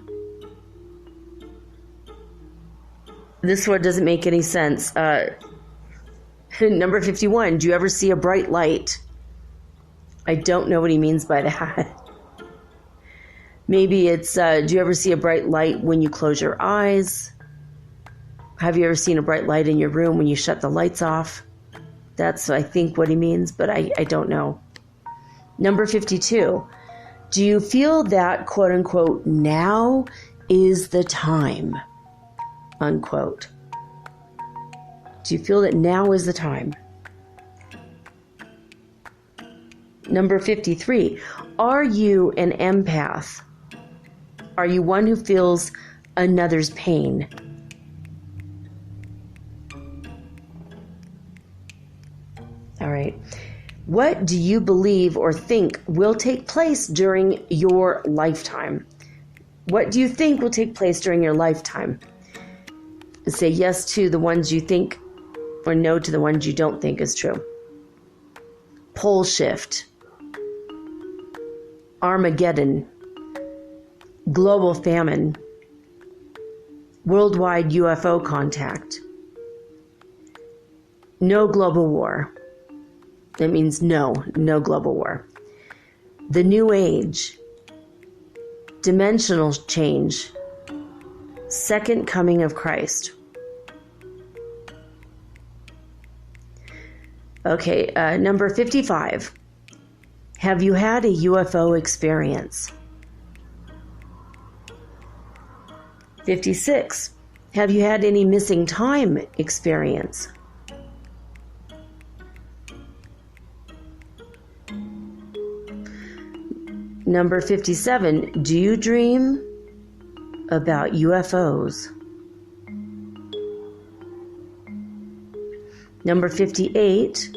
this one doesn't make any sense. Number 51. Do you ever see a bright light? I don't know what he means by that. Maybe it's, do you ever see a bright light when you close your eyes? Have you ever seen a bright light in your room when you shut the lights off? That's, I think, what he means, but I don't know. Number 52. Do you feel that, quote unquote, now is the time, unquote? Do you feel that now is the time? Number 53. Are you an empath? Are you one who feels another's pain? All right. What do you believe or think will take place during your lifetime? What do you think will take place during your lifetime? Say yes to the ones you think or no to the ones you don't think is true. Pole shift. Armageddon. Global famine. Worldwide UFO contact. No global war. That means no global war. The New Age. Dimensional change. Second coming of Christ. Okay, number 55. Have you had a UFO experience? 56. Have you had any missing time experience? Number 57. Do you dream about UFOs? Number 58.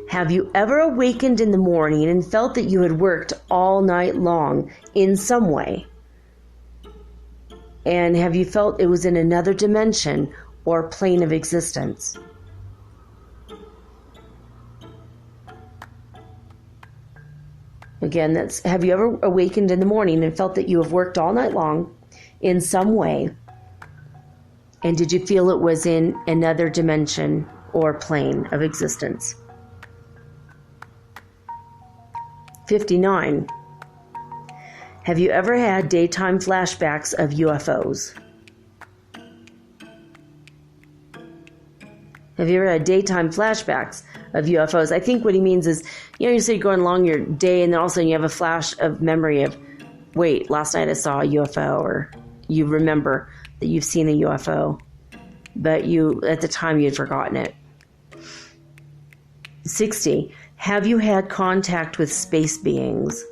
Have you ever awakened in the morning and felt that you had worked all night long in some way? And have you felt it was in another dimension or plane of existence? Again, that's, have you ever awakened in the morning and felt that you have worked all night long in some way? And did you feel it was in another dimension or plane of existence. 59. Have you ever had daytime flashbacks of UFOs? Have you ever had daytime flashbacks of UFOs? I think what he means is, you say you're going along your day and then all of a sudden you have a flash of memory of, wait, last night I saw a UFO, or you remember that you've seen a UFO, but at the time you had forgotten it. 60. Have you had contact with space beings?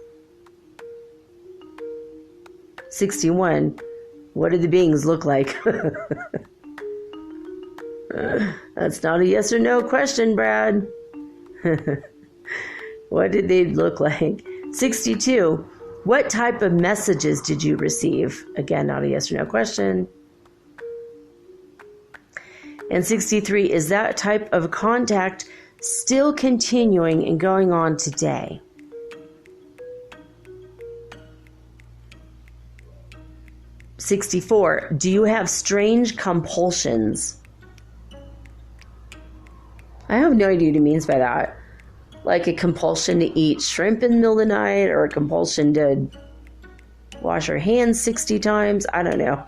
61. What did the beings look like? That's not a yes or no question, Brad. What did they look like? 62. What type of messages did you receive? Again, not a yes or no question. And 63. Is that type of contact still continuing and going on today? $64. Do you have strange compulsions? I have no idea what he means by that. Like a compulsion to eat shrimp in the middle of the night, or a compulsion to wash your hands 60 times. I don't know.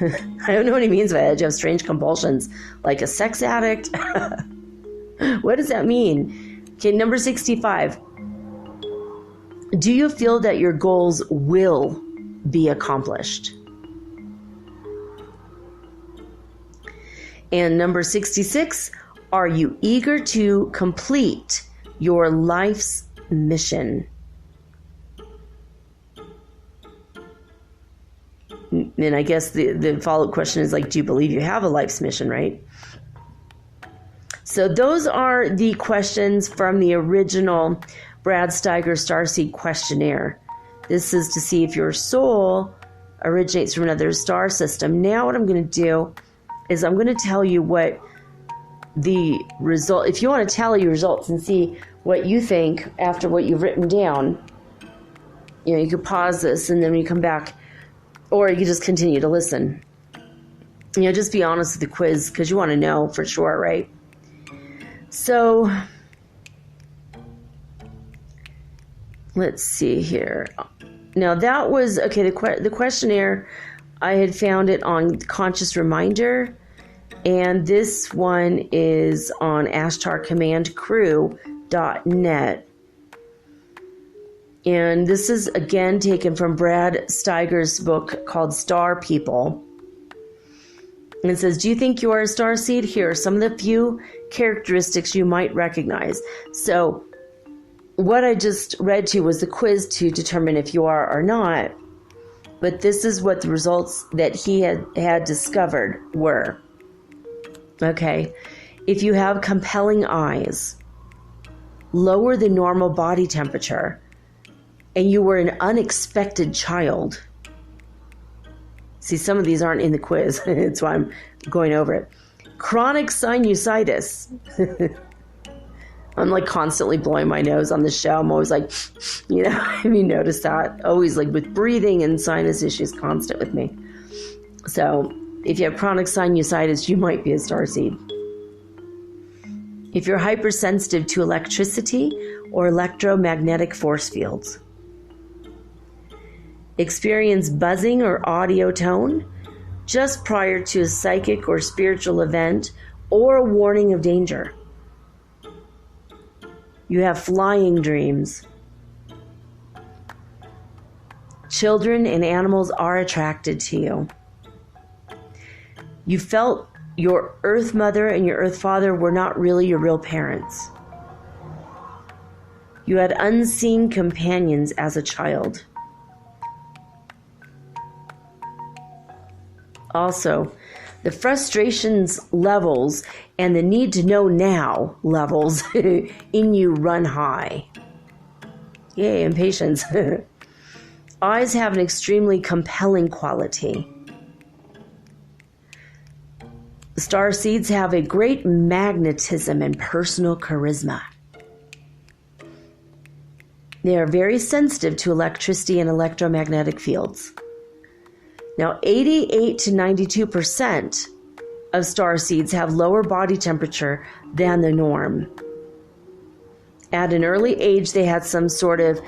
I don't know what he means by that. Do you have strange compulsions? Like a sex addict? What does that mean? Okay, number 65. Do you feel that your goals will be accomplished? And number 66. Are you eager to complete your life's mission? And I guess the follow-up question is like, do you believe you have a life's mission, right? So those are the questions from the original Brad Steiger Starseed questionnaire. This is to see if your soul originates from another star system. Now what I'm going to do is I'm going to tell you what the result, if you want to tally your results and see what you think after what you've written down, you could pause this and then when you come back, or you could just continue to listen. Just be honest with the quiz because you want to know for sure, right? So, let's see here. Now that was, okay, the questionnaire, I had found it on Conscious Reminder. And this one is on ashtarcommandcrew.net. And this is again taken from Brad Steiger's book called Star People. And it says, do you think you are a starseed? Here are some of the few characteristics you might recognize. So what I just read to you was the quiz to determine if you are or not. But this is what the results that he had discovered were. Okay, if you have compelling eyes, lower than normal body temperature, and you were an unexpected child. See, some of these aren't in the quiz. That's why I'm going over it. Chronic sinusitis. I'm like constantly blowing my nose on the show. I'm always like, have you noticed that? Always like with breathing and sinus issues constant with me. So if you have chronic sinusitis, you might be a starseed. If you're hypersensitive to electricity or electromagnetic force fields. Experience buzzing or audio tone just prior to a psychic or spiritual event or a warning of danger. You have flying dreams. Children and animals are attracted to you. You felt your Earth Mother and your Earth Father were not really your real parents. You had unseen companions as a child. Also, the frustrations levels and the need to know now levels in you run high. Yay, impatience. Eyes have an extremely compelling quality. Starseeds have a great magnetism and personal charisma. They are very sensitive to electricity and electromagnetic fields. Now, 88 to 92% of starseeds have lower body temperature than the norm. At an early age, they had some sort of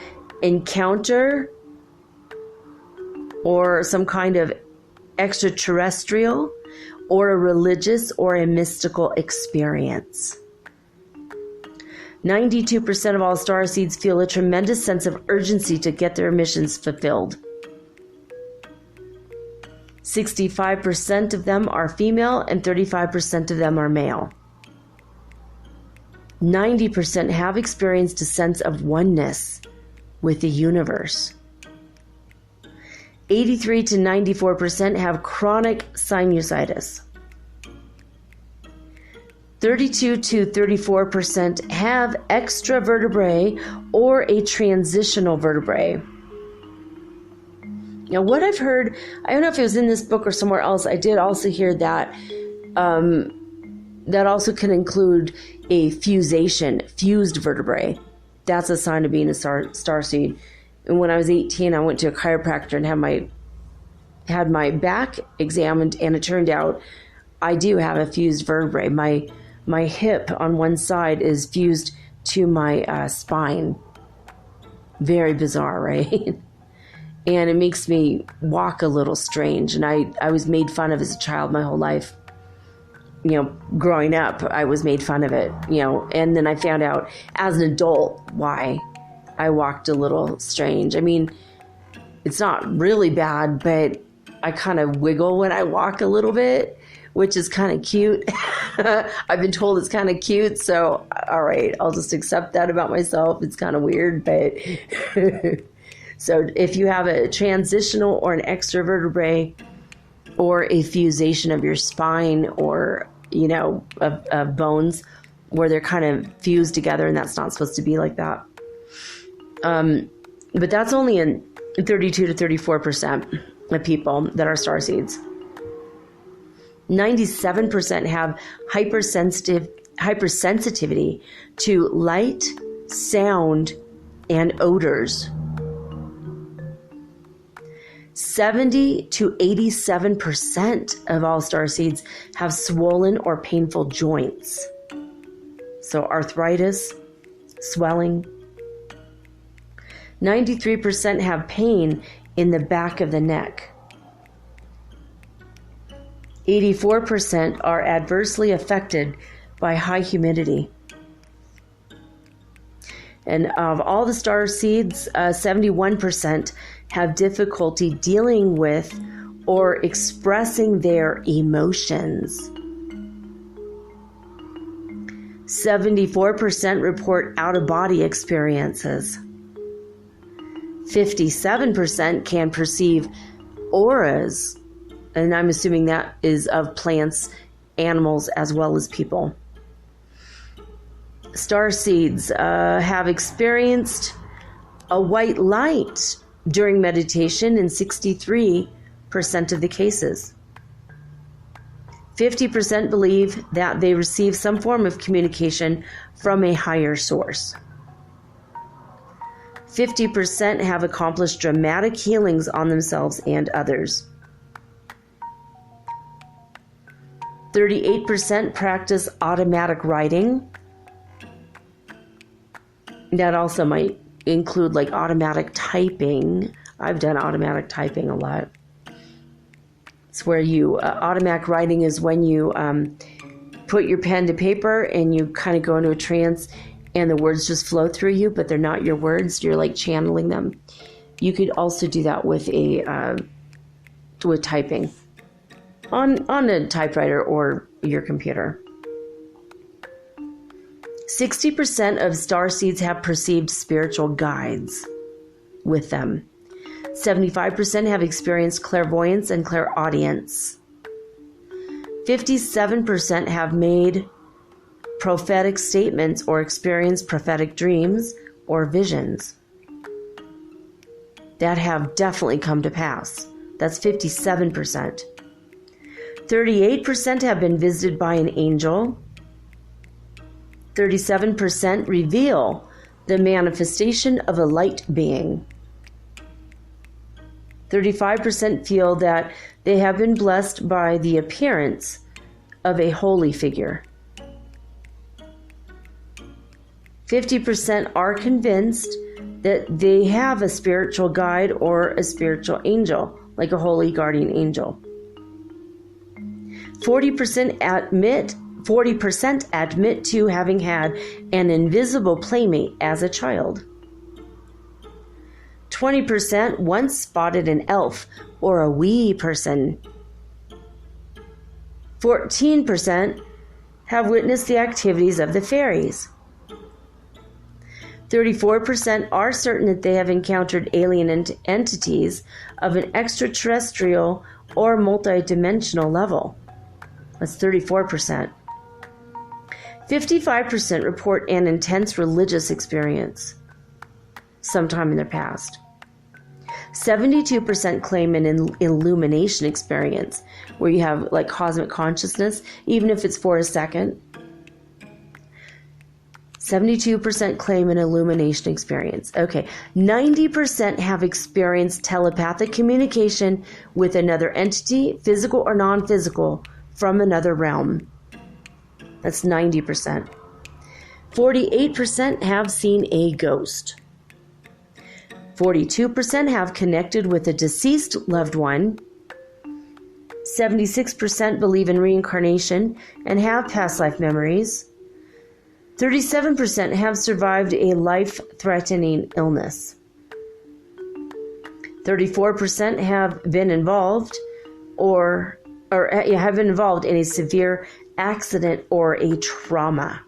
encounter or some kind of extraterrestrial or a religious or a mystical experience. 92% of all starseeds feel a tremendous sense of urgency to get their missions fulfilled. 65% of them are female and 35% of them are male. 90% have experienced a sense of oneness with the universe. 83 to 94% have chronic sinusitis. 32 to 34% have extra vertebrae or a transitional vertebrae. Now, what I've heard, I don't know if it was in this book or somewhere else, I did also hear that that also can include a fused vertebrae. That's a sign of being a starseed. And when I was 18, I went to a chiropractor and had my back examined, and it turned out I do have a fused vertebrae. My hip on one side is fused to my spine. Very bizarre, right? And it makes me walk a little strange. And I was made fun of as a child my whole life. Growing up, I was made fun of it, and then I found out as an adult why I walked a little strange. I mean, it's not really bad, but I kind of wiggle when I walk a little bit, which is kind of cute. I've been told it's kind of cute, so all right, I'll just accept that about myself. It's kind of weird, but so if you have a transitional or an extra vertebrae or a fusation of your spine or, of bones where they're kind of fused together, and that's not supposed to be like that. But that's only in 32 to 34% of people that are starseeds. 97% have hypersensitivity to light, sound, and odors. 70 to 87% of all starseeds have swollen or painful joints. So arthritis, swelling. 93% have pain in the back of the neck. 84% are adversely affected by high humidity. And of all the starseeds, 71% have difficulty dealing with or expressing their emotions. 74% report out-of-body experiences. 57% can perceive auras, and I'm assuming that is of plants, animals, as well as people. Starseeds have experienced a white light during meditation in 63% of the cases. 50% believe that they receive some form of communication from a higher source. 50% have accomplished dramatic healings on themselves and others. 38% practice automatic writing. That also might include like automatic typing. I've done automatic typing a lot. It's where you, automatic writing is when you put your pen to paper and you kind of go into a trance and the words just flow through you, but they're not your words. You're like channeling them. You could also do that with with typing on a typewriter or your computer. 60% of starseeds have perceived spiritual guides with them. 75% have experienced clairvoyance and clairaudience. 57% have made prophetic statements or experienced prophetic dreams or visions that have definitely come to pass. That's 57%. 38% have been visited by an angel. 37% reveal the manifestation of a light being. 35% feel that they have been blessed by the appearance of a holy figure. 50% are convinced that they have a spiritual guide or a spiritual angel, like a holy guardian angel. 40% admit to having had an invisible playmate as a child. 20% once spotted an elf or a wee person. 14% have witnessed the activities of the fairies. 34% are certain that they have encountered alien entities of an extraterrestrial or multidimensional level. That's 34%. 55% report an intense religious experience sometime in their past. 72% claim an illumination experience where you have like cosmic consciousness, even if it's for a second. 72% claim an illumination experience. Okay, 90% have experienced telepathic communication with another entity, physical or non-physical, from another realm. That's 90%. 48% have seen a ghost. 42% have connected with a deceased loved one. 76% believe in reincarnation and have past life memories. 37% have survived a life-threatening illness. 34% have been involved have been involved in a severe accident or a trauma.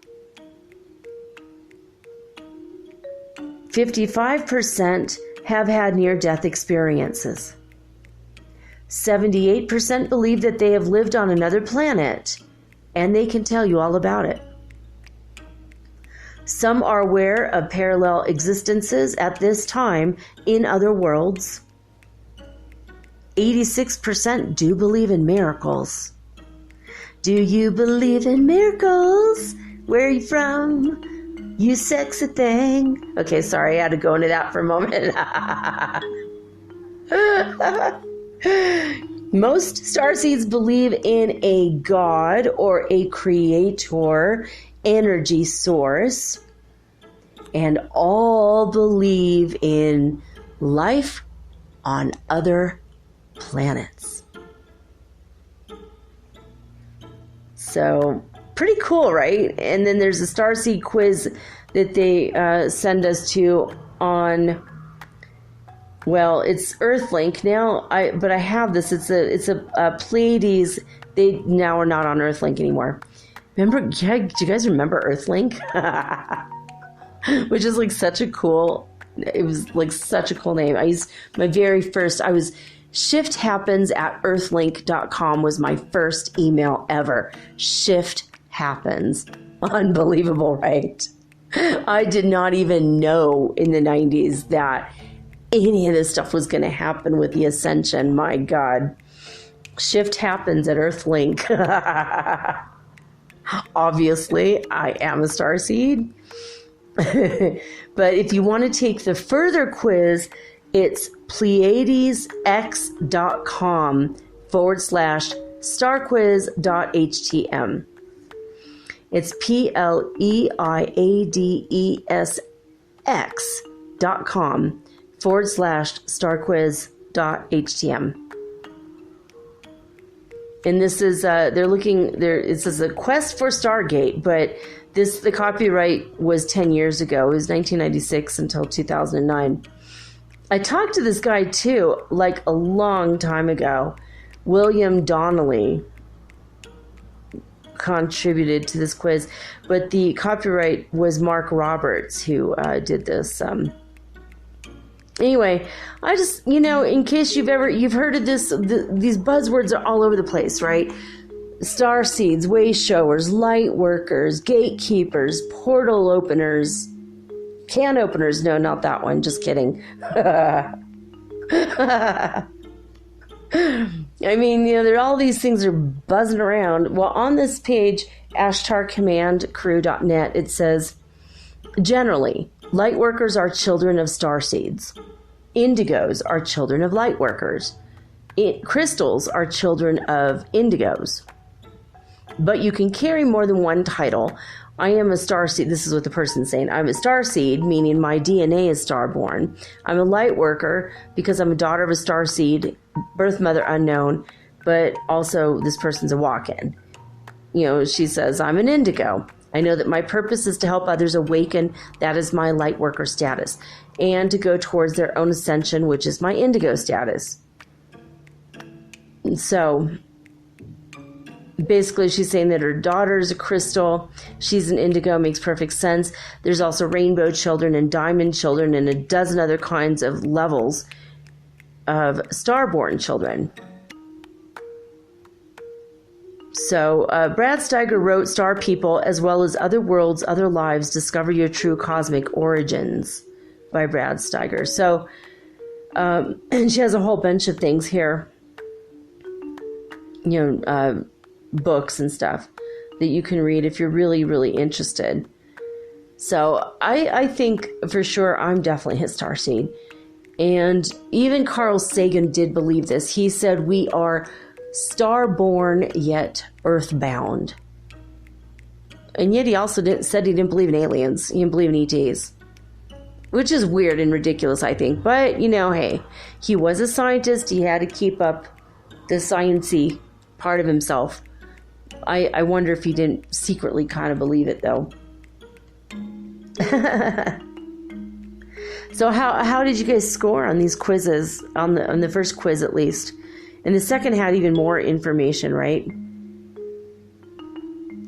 55% have had near-death experiences. 78% believe that they have lived on another planet, and they can tell you all about it. Some are aware of parallel existences at this time in other worlds. 86% do believe in miracles. Do you believe in miracles? Where are you from? You sexy thing. Okay, sorry, I had to go into that for a moment. Most starseeds believe in a god or a creator energy source, and all believe in life on other planets. So, pretty cool, right? And then there's a Starseed quiz that they send us to on, well, it's Earthlink now. But I have this. It's a Pleiades. They now are not on Earthlink anymore. Remember? Do you guys remember Earthlink? Which is like such a cool. It was like such a cool name. I used my very first. shifthappens@earthlink.com was my first email ever. Shift happens. Unbelievable, right? I did not even know in the 90s that any of this stuff was going to happen with the Ascension. My God. Shift happens at Earthlink. Obviously, I am a Starseed. But if you want to take the further quiz, it's pleiadesx.com/starquiz.htm. It's PLEIADESX.com/starquiz.htm. And this is they're looking there. It says a quest for Stargate, but the copyright was 10 years ago. It was 1996 until 2009. I talked to this guy too, like a long time ago. William Donnelly contributed to this quiz, but the copyright was Mark Roberts who did this. Anyway, I just, in case you've heard of this, these buzzwords are all over the place, right? Starseeds, way showers, light workers, gatekeepers, portal openers, can openers. No, not that one. Just kidding. I mean, there all these things are buzzing around. Well, on this page, ashtarcommandcrew.net, it says, generally, light workers are children of starseeds. Indigos are children of light workers. Crystals are children of indigos. but you can carry more than one title. I am a starseed. This is what the person's saying. I'm a starseed, meaning my DNA is starborn. I'm a light worker because I'm a daughter of a starseed, birth mother unknown, but also this person's a walk-in. She says, I'm an indigo. I know that my purpose is to help others awaken. That is my light worker status. And to go towards their own ascension, which is my indigo status. And so basically, she's saying that her daughter is a crystal. She's an indigo, makes perfect sense. There's also rainbow children and diamond children and a dozen other kinds of levels of starborn children. So Brad Steiger wrote Star People, as well as Other Worlds, Other Lives, Discover Your True Cosmic Origins by Brad Steiger. So, and she has a whole bunch of things here, books and stuff that you can read if you're really, really interested. So I think for sure I'm definitely his starseed. And even Carl Sagan did believe this. He said we are starborn yet earthbound. And yet he also said he didn't believe in aliens. He didn't believe in ETs. Which is weird and ridiculous, I think. But, hey, he was a scientist. He had to keep up the science-y part of himself. I wonder if he didn't secretly kind of believe it, though. So how did you guys score on these quizzes, on the first quiz at least? And the second had even more information, right?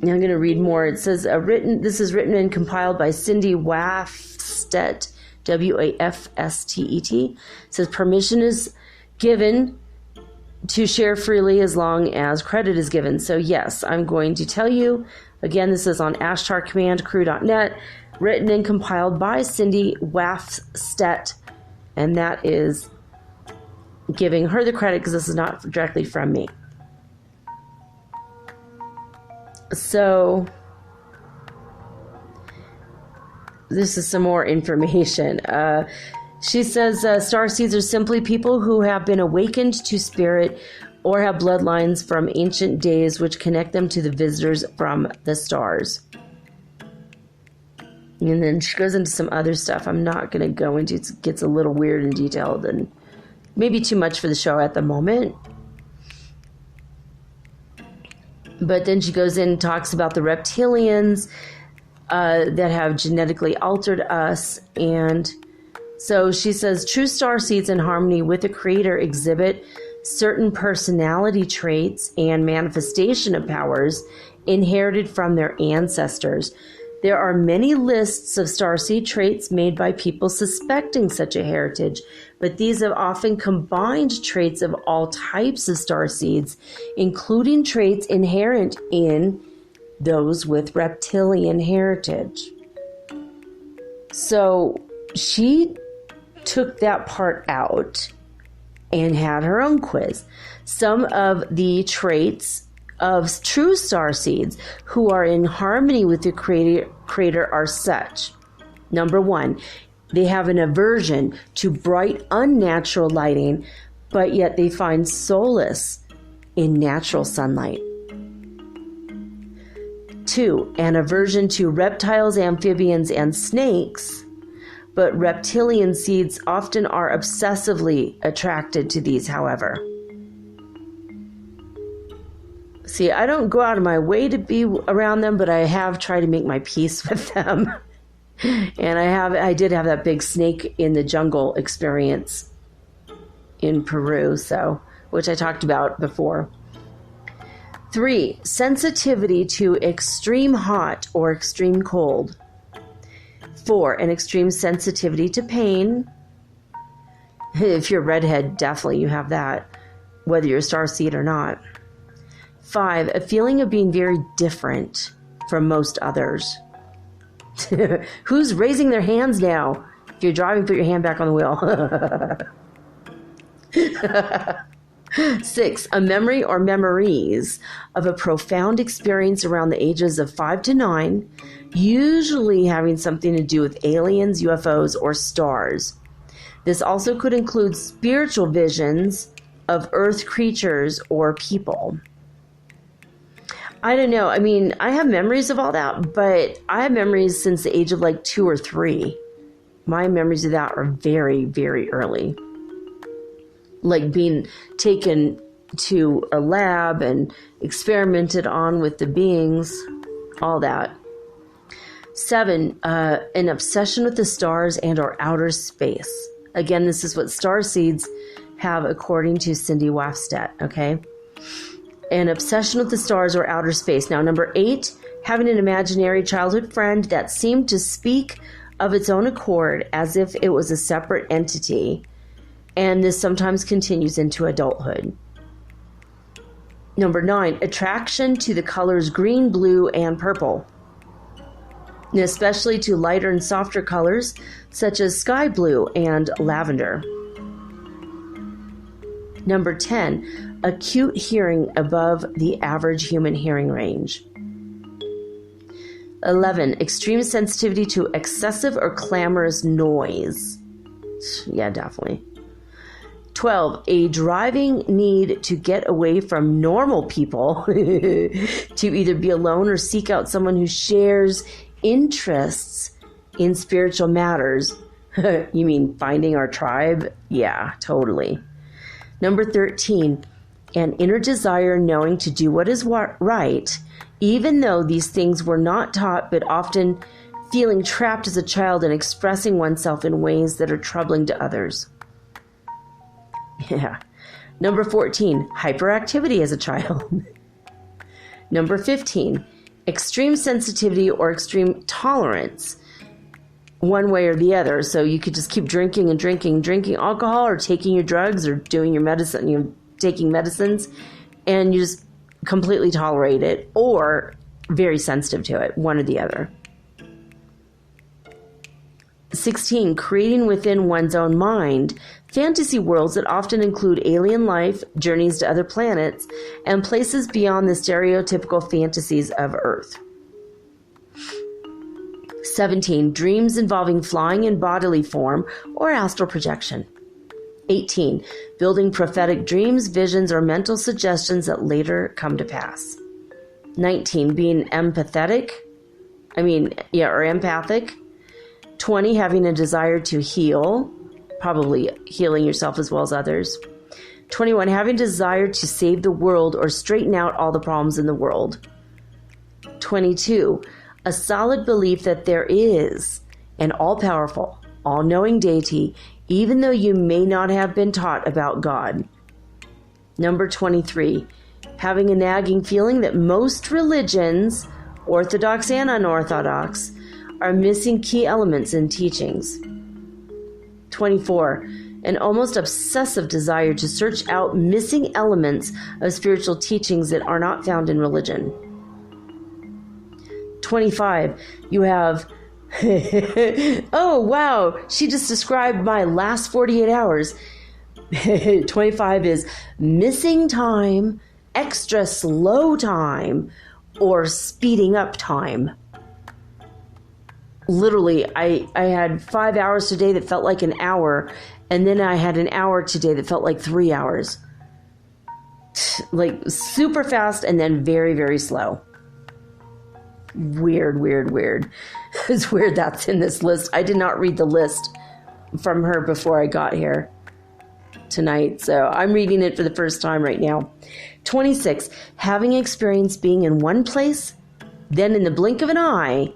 Now I'm going to read more. It says, this is written and compiled by Cindy Wafstedt, Wafstet. It says, permission is given to share freely as long as credit is given. So yes, I'm going to tell you. Again, this is on ashtarcommandcrew.net, written and compiled by Cindy Wafstedt. And that is giving her the credit because this is not directly from me. So this is some more information. She says starseeds are simply people who have been awakened to spirit or have bloodlines from ancient days which connect them to the visitors from the stars. And then she goes into some other stuff I'm not going to go into. It gets a little weird and detailed and maybe too much for the show at the moment. But then she goes in and talks about the reptilians that have genetically altered us. And so she says, true starseeds in harmony with the Creator exhibit certain personality traits and manifestation of powers inherited from their ancestors. There are many lists of starseed traits made by people suspecting such a heritage, but these have often combined traits of all types of starseeds, including traits inherent in those with reptilian heritage. So she took that part out and had her own quiz. Some of the traits of true starseeds who are in harmony with the creator are such. Number one, they have an aversion to bright, unnatural lighting, but yet they find solace in natural sunlight. 2, an aversion to reptiles, amphibians, and snakes, but reptilian seeds often are obsessively attracted to these, however. See, I don't go out of my way to be around them, but I have tried to make my peace with them. And I did have that big snake in the jungle experience in Peru, which I talked about before. 3, sensitivity to extreme hot or extreme cold. 4, an extreme sensitivity to pain. If you're a redhead, definitely you have that, whether you're a starseed or not. 5, a feeling of being very different from most others. Who's raising their hands now? If you're driving, put your hand back on the wheel. 6, a memory or memories of a profound experience around the ages of 5 to 9, usually having something to do with aliens, UFOs, or stars. This also could include spiritual visions of Earth creatures or people. I don't know. I mean, I have memories of all that, but I have memories since the age of like 2 or 3. My memories of that are very, very early. Like being taken to a lab and experimented on with the beings, all that. 7, an obsession with the stars and or outer space. Again, this is what starseeds have according to Cindy Wafstedt, okay? An obsession with the stars or outer space. Now, number 8, having an imaginary childhood friend that seemed to speak of its own accord as if it was a separate entity. And this sometimes continues into adulthood. Number 9, attraction to the colors green, blue, and purple, and especially to lighter and softer colors such as sky blue and lavender. Number 10, acute hearing above the average human hearing range. 11, extreme sensitivity to excessive or clamorous noise. Yeah, definitely. 12, a driving need to get away from normal people to either be alone or seek out someone who shares interests in spiritual matters. You mean finding our tribe? Yeah, totally. Number 13, an inner desire knowing to do what is right, even though these things were not taught, but often feeling trapped as a child and expressing oneself in ways that are troubling to others. Yeah. Number 14, hyperactivity as a child. Number 15, extreme sensitivity or extreme tolerance, one way or the other. So you could just keep drinking alcohol or taking your drugs or doing your medicine, you're taking medicines, and you just completely tolerate it, or very sensitive to it, one or the other. 16, creating within one's own mind fantasy worlds that often include alien life, journeys to other planets, and places beyond the stereotypical fantasies of Earth. 17, dreams involving flying in bodily form or astral projection. 18, building prophetic dreams, visions, or mental suggestions that later come to pass. 19, being empathic. Empathic. 20, having a desire to heal, probably healing yourself as well as others. 21, having a desire to save the world or straighten out all the problems in the world. 22, a solid belief that there is an all-powerful, all-knowing deity, even though you may not have been taught about God. Number 23, having a nagging feeling that most religions, orthodox and unorthodox, are missing key elements in teachings. 24, an almost obsessive desire to search out missing elements of spiritual teachings that are not found in religion. 25, you have, oh wow, she just described my last 48 hours. 25 is missing time, extra slow time, or speeding up time. Literally, I had 5 hours today that felt like an hour, and then I had an hour today that felt like 3 hours. Like super fast and then very, very slow. Weird. It's weird that's in this list. I did not read the list from her before I got here tonight, so I'm reading it for the first time right now. 26, having experienced being in one place, then in the blink of an eye,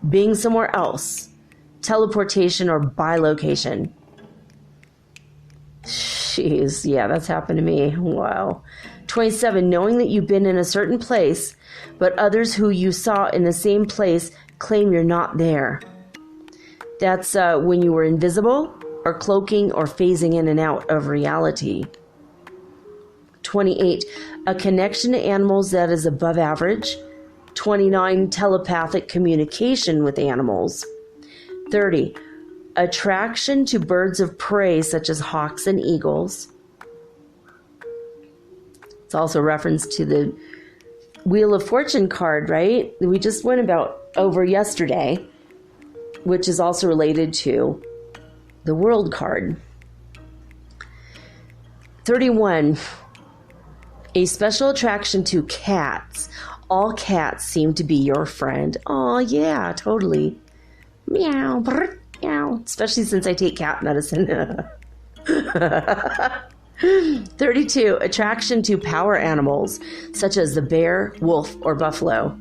being somewhere else, teleportation or bilocation. Jeez, yeah, that's happened to me. Wow. 27, knowing that you've been in a certain place, but others who you saw in the same place claim you're not there. That's when you were invisible or cloaking or phasing in and out of reality. 28, a connection to animals that is above average. 29, telepathic communication with animals. 30, attraction to birds of prey such as hawks and eagles. It's also a reference to the Wheel of Fortune card, right? We just went over yesterday, which is also related to the World card. 31, a special attraction to cats, All cats seem to be your friend. Oh, yeah, totally. Meow, brr, meow. Especially since I take cat medicine. 32. Attraction to power animals, such as the bear, wolf, or buffalo.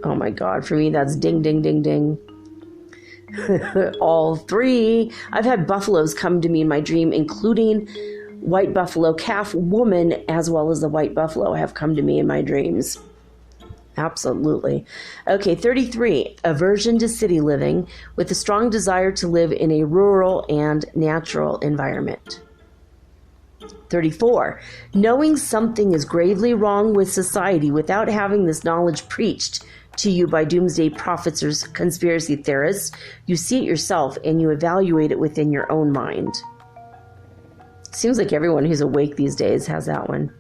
Oh my God, for me, that's ding, ding, ding, ding. All 3. I've had buffaloes come to me in my dream, including white buffalo calf woman, as well as the white buffalo have come to me in my dreams. Absolutely. Okay, 33. Aversion to city living with a strong desire to live in a rural and natural environment. 34. Knowing something is gravely wrong with society without having this knowledge preached to you by doomsday prophets or conspiracy theorists, you see it yourself and you evaluate it within your own mind. Seems like everyone who's awake these days has that one.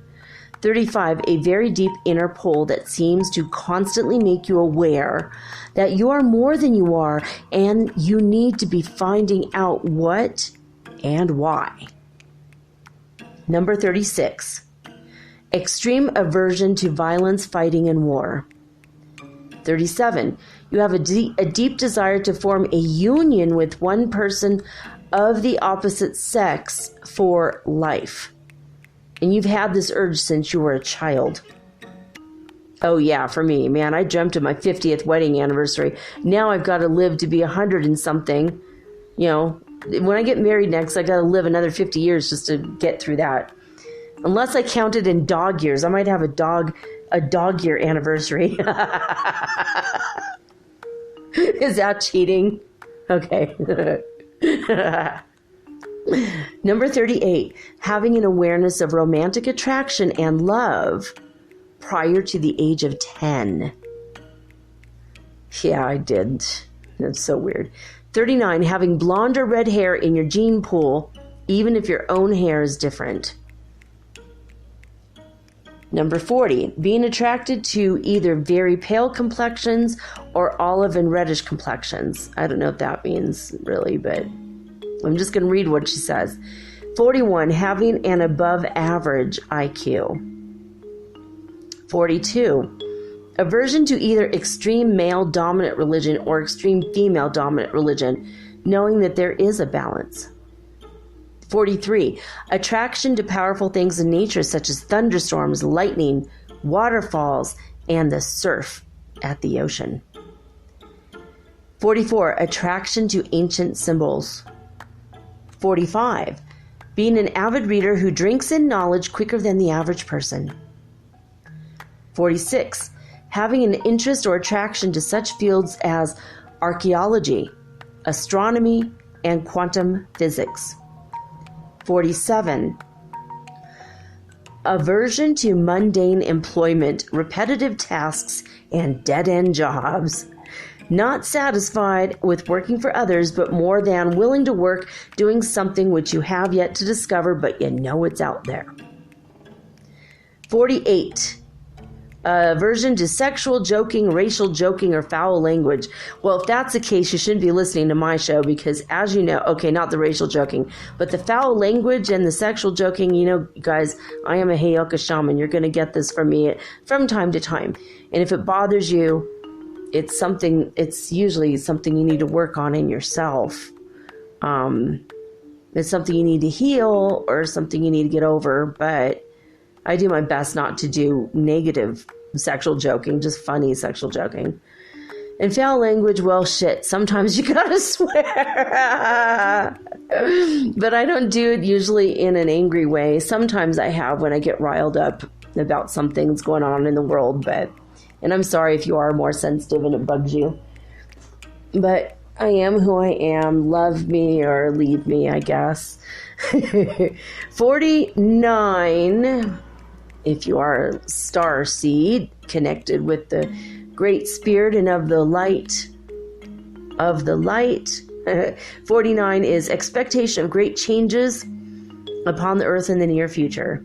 35. A very deep inner pull that seems to constantly make you aware that you are more than you are and you need to be finding out what and why. Number 36. Extreme aversion to violence, fighting, and war. 37. You have a deep desire to form a union with one person of the opposite sex for life. And you've had this urge since you were a child. Oh yeah, for me, man, I dreamt of my 50th wedding anniversary. Now I've got to live to be 100 and something. You know, when I get married next, I got to live another 50 years just to get through that. Unless I count it in dog years. I might have a dog year anniversary. Is that cheating? Okay. Number 38, having an awareness of romantic attraction and love prior to the age of 10. Yeah, I did. That's so weird. 39, having blonde or red hair in your gene pool, even if your own hair is different. Number 40, being attracted to either very pale complexions or olive and reddish complexions. I don't know what that means really, but I'm just going to read what she says. 41, having an above average IQ. 42, aversion to either extreme male dominant religion or extreme female dominant religion, knowing that there is a balance. 43, attraction to powerful things in nature such as thunderstorms, lightning, waterfalls, and the surf at the ocean. 44, attraction to ancient symbols. 45, being an avid reader who drinks in knowledge quicker than the average person. 46, having an interest or attraction to such fields as archaeology, astronomy, and quantum physics. 47, aversion to mundane employment, repetitive tasks, and dead-end jobs. Not satisfied with working for others, but more than willing to work doing something which you have yet to discover, but you know it's out there. 48, aversion to sexual joking, racial joking, or foul language. Well, if that's the case, you shouldn't be listening to my show because, as you know, okay, not the racial joking, but the foul language and the sexual joking, you know, guys, I am a Heyoka shaman. You're going to get this from me from time to time. And if it bothers you, it's usually something you need to work on in yourself. It's something you need to heal or something you need to get over, but I do my best not to do negative sexual joking, just funny sexual joking. And foul language, well, shit, sometimes you gotta swear. But I don't do it usually in an angry way. Sometimes I have when I get riled up about something that's going on in the world, and I'm sorry if you are more sensitive and it bugs you. But I am who I am. Love me or leave me, I guess. 49, if you are a star seed, connected with the great spirit and of the light. 49 is expectation of great changes upon the earth in the near future,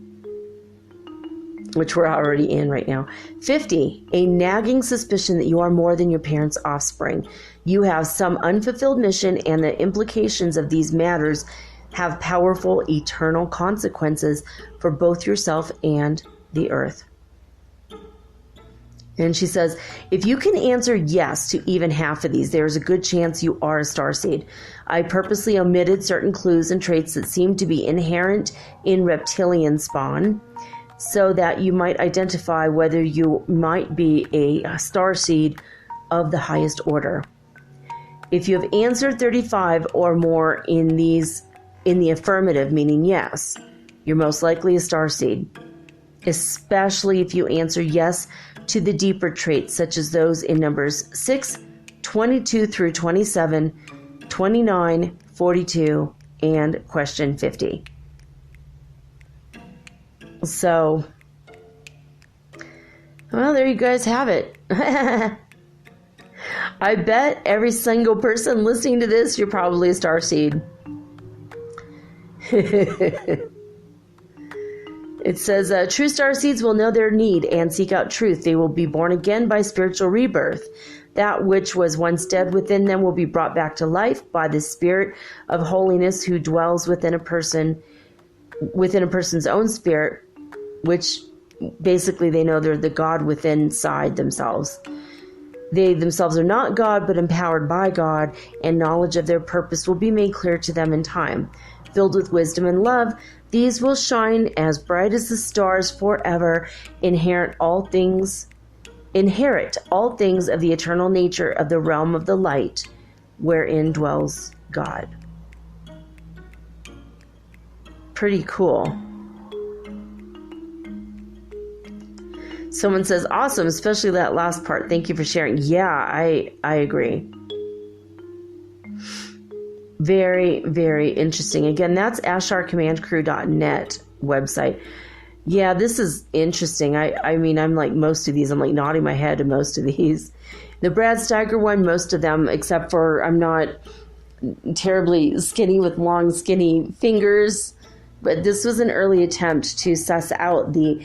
which we're already in right now. 50, a nagging suspicion that you are more than your parents' offspring. You have some unfulfilled mission, and the implications of these matters have powerful eternal consequences for both yourself and the earth. And she says, if you can answer yes to even half of these, there's a good chance you are a starseed. I purposely omitted certain clues and traits that seem to be inherent in reptilian spawn so that you might identify whether you might be a starseed of the highest order. If you have answered 35 or more in the affirmative, meaning yes, you're most likely a starseed, especially if you answer yes to the deeper traits, such as those in numbers 6, 22 through 27, 29, 42, and question 50. So, well, there you guys have it. I bet every single person listening to this, you're probably a starseed. It says, true starseeds will know their need and seek out truth. They will be born again by spiritual rebirth. That which was once dead within them will be brought back to life by the spirit of holiness who dwells within a person's own spirit, which basically they know they're the God within inside themselves. They themselves are not God, but empowered by God, and knowledge of their purpose will be made clear to them in time. Filled with wisdom and love, these will shine as bright as the stars forever, inherit all things of the eternal nature of the realm of the light, wherein dwells God. Pretty cool. Someone says, awesome, especially that last part. Thank you for sharing. Yeah, I agree. Very, very interesting. Again, that's asharcommandcrew.net website. Yeah, this is interesting. I mean, I'm like most of these. I'm like nodding my head to most of these. The Brad Steiger one, most of them, except for I'm not terribly skinny with long, skinny fingers. But this was an early attempt to suss out the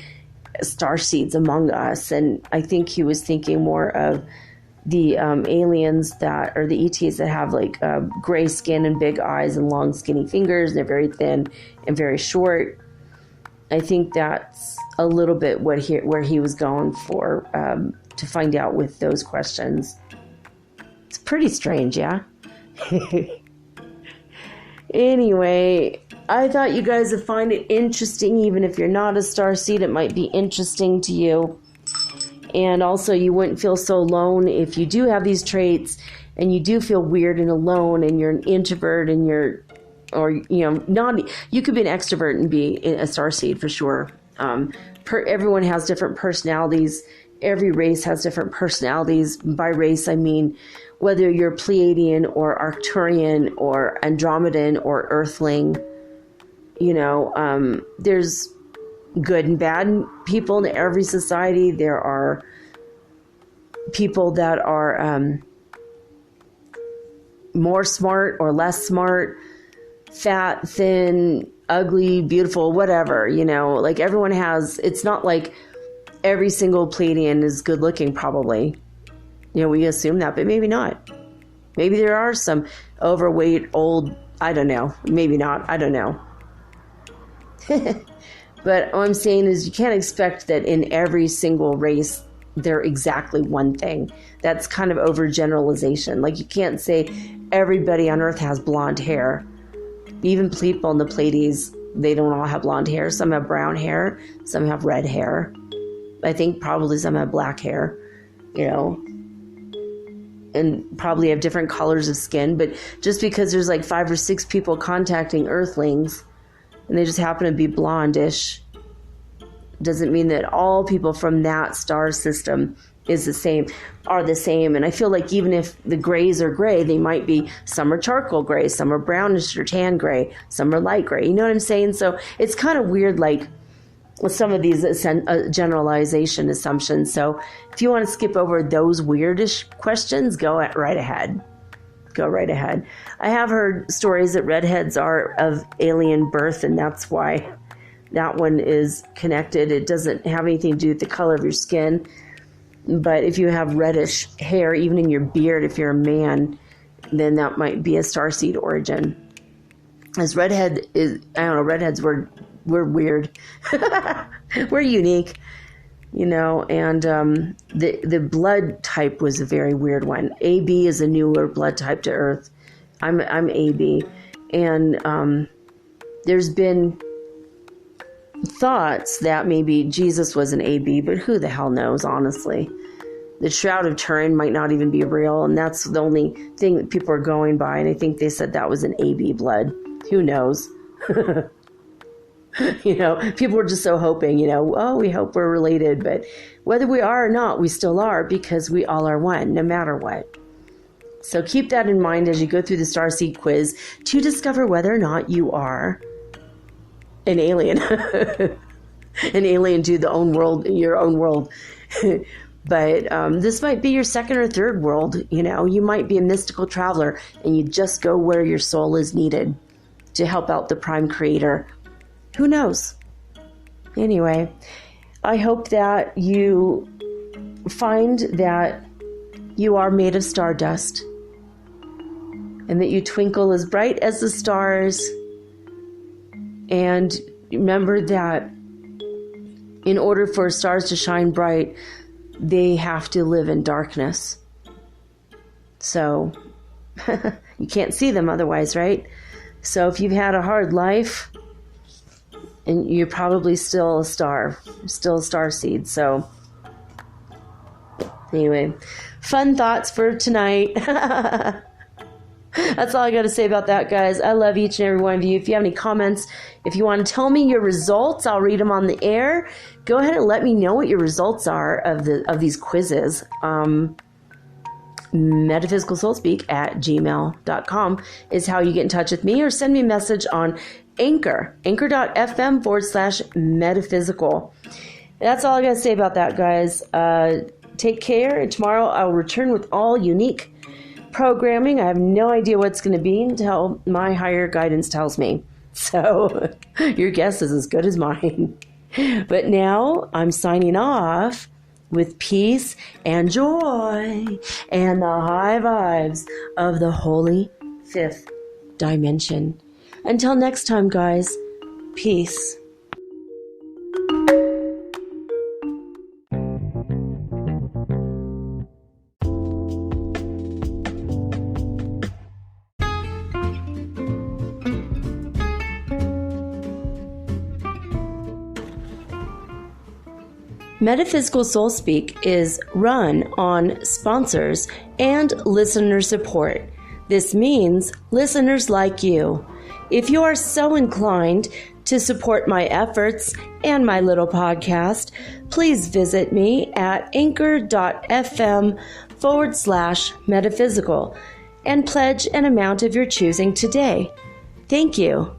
starseeds among us. And I think he was thinking more of the aliens that, or the ETs that have like gray skin and big eyes and long skinny fingers, and they're very thin and very short. I think that's a little bit where he was going for to find out with those questions. It's pretty strange, yeah? Anyway, I thought you guys would find it interesting. Even if you're not a starseed, it might be interesting to you. And also, you wouldn't feel so alone if you do have these traits and you do feel weird and alone and you're an introvert and you could be an extrovert and be a starseed for sure. Everyone has different personalities. Every race has different personalities. By race, I mean whether you're Pleiadian or Arcturian or Andromedan or Earthling. There's good and bad people in every society. There are people that are more smart or less smart, fat, thin, ugly, beautiful, whatever, like everyone has. It's not like every single Pleiadian is good looking, probably. We assume that, but maybe not. Maybe there are some overweight, old, I don't know. Maybe not. I don't know. But all I'm saying is you can't expect that in every single race they're exactly one thing. That's kind of overgeneralization. Like you can't say everybody on Earth has blonde hair. Even people in the Pleiades, they don't all have blonde hair. Some have brown hair. Some have red hair. I think probably some have black hair, and probably have different colors of skin. But just because there's like 5 or 6 people contacting Earthlings and they just happen to be blondish, doesn't mean that all people from that star system are the same. And I feel like even if the grays are gray, they might be, some are charcoal gray, some are brownish or tan gray, some are light gray. You know what I'm saying? So it's kind of weird, like with some of these generalization assumptions. So if you want to skip over those weirdish questions, go right ahead. Go right ahead. I have heard stories that redheads are of alien birth, and that's why that one is connected. It doesn't have anything to do with the color of your skin. But if you have reddish hair, even in your beard, if you're a man, then that might be a starseed origin. As redhead is, I don't know, redheads we're weird. We're unique. and the blood type was a very weird one. AB is a newer blood type to Earth. I'm AB, and there's been thoughts that maybe Jesus was an AB, but who the hell knows, honestly. The Shroud of Turin might not even be real, and that's the only thing that people are going by, and I think they said that was an AB blood. Who knows? People were just so hoping, we hope we're related, but whether we are or not, we still are, because we all are one, no matter what. So keep that in mind as you go through the Starseed quiz to discover whether or not you are an alien. An alien to your own world. But this might be your second or third world. You might be a mystical traveler, and you just go where your soul is needed to help out the Prime Creator. Who knows? Anyway, I hope that you find that you are made of stardust, and that you twinkle as bright as the stars. And remember that in order for stars to shine bright, they have to live in darkness. So you can't see them otherwise, right? So if you've had a hard life, and you're probably still a starseed. So anyway, fun thoughts for tonight. That's all I got to say about that, guys. I love each and every one of you. If you have any comments, if you want to tell me your results, I'll read them on the air. Go ahead and let me know what your results are of these quizzes. metaphysicalsoulspeak@gmail.com is how you get in touch with me, or send me a message on anchor.fm/metaphysical. That's all I got to say about that, guys. Take care. And tomorrow I'll return with all unique programming. I have no idea what's going to be until my higher guidance tells me. So your guess is as good as mine. But now I'm signing off with peace and joy and the high vibes of the holy fifth dimension. Until next time, guys, peace. Metaphysical Soul Speak is run on sponsors and listener support. This means listeners like you. If you are so inclined to support my efforts and my little podcast, please visit me at anchor.fm/metaphysical and pledge an amount of your choosing today. Thank you.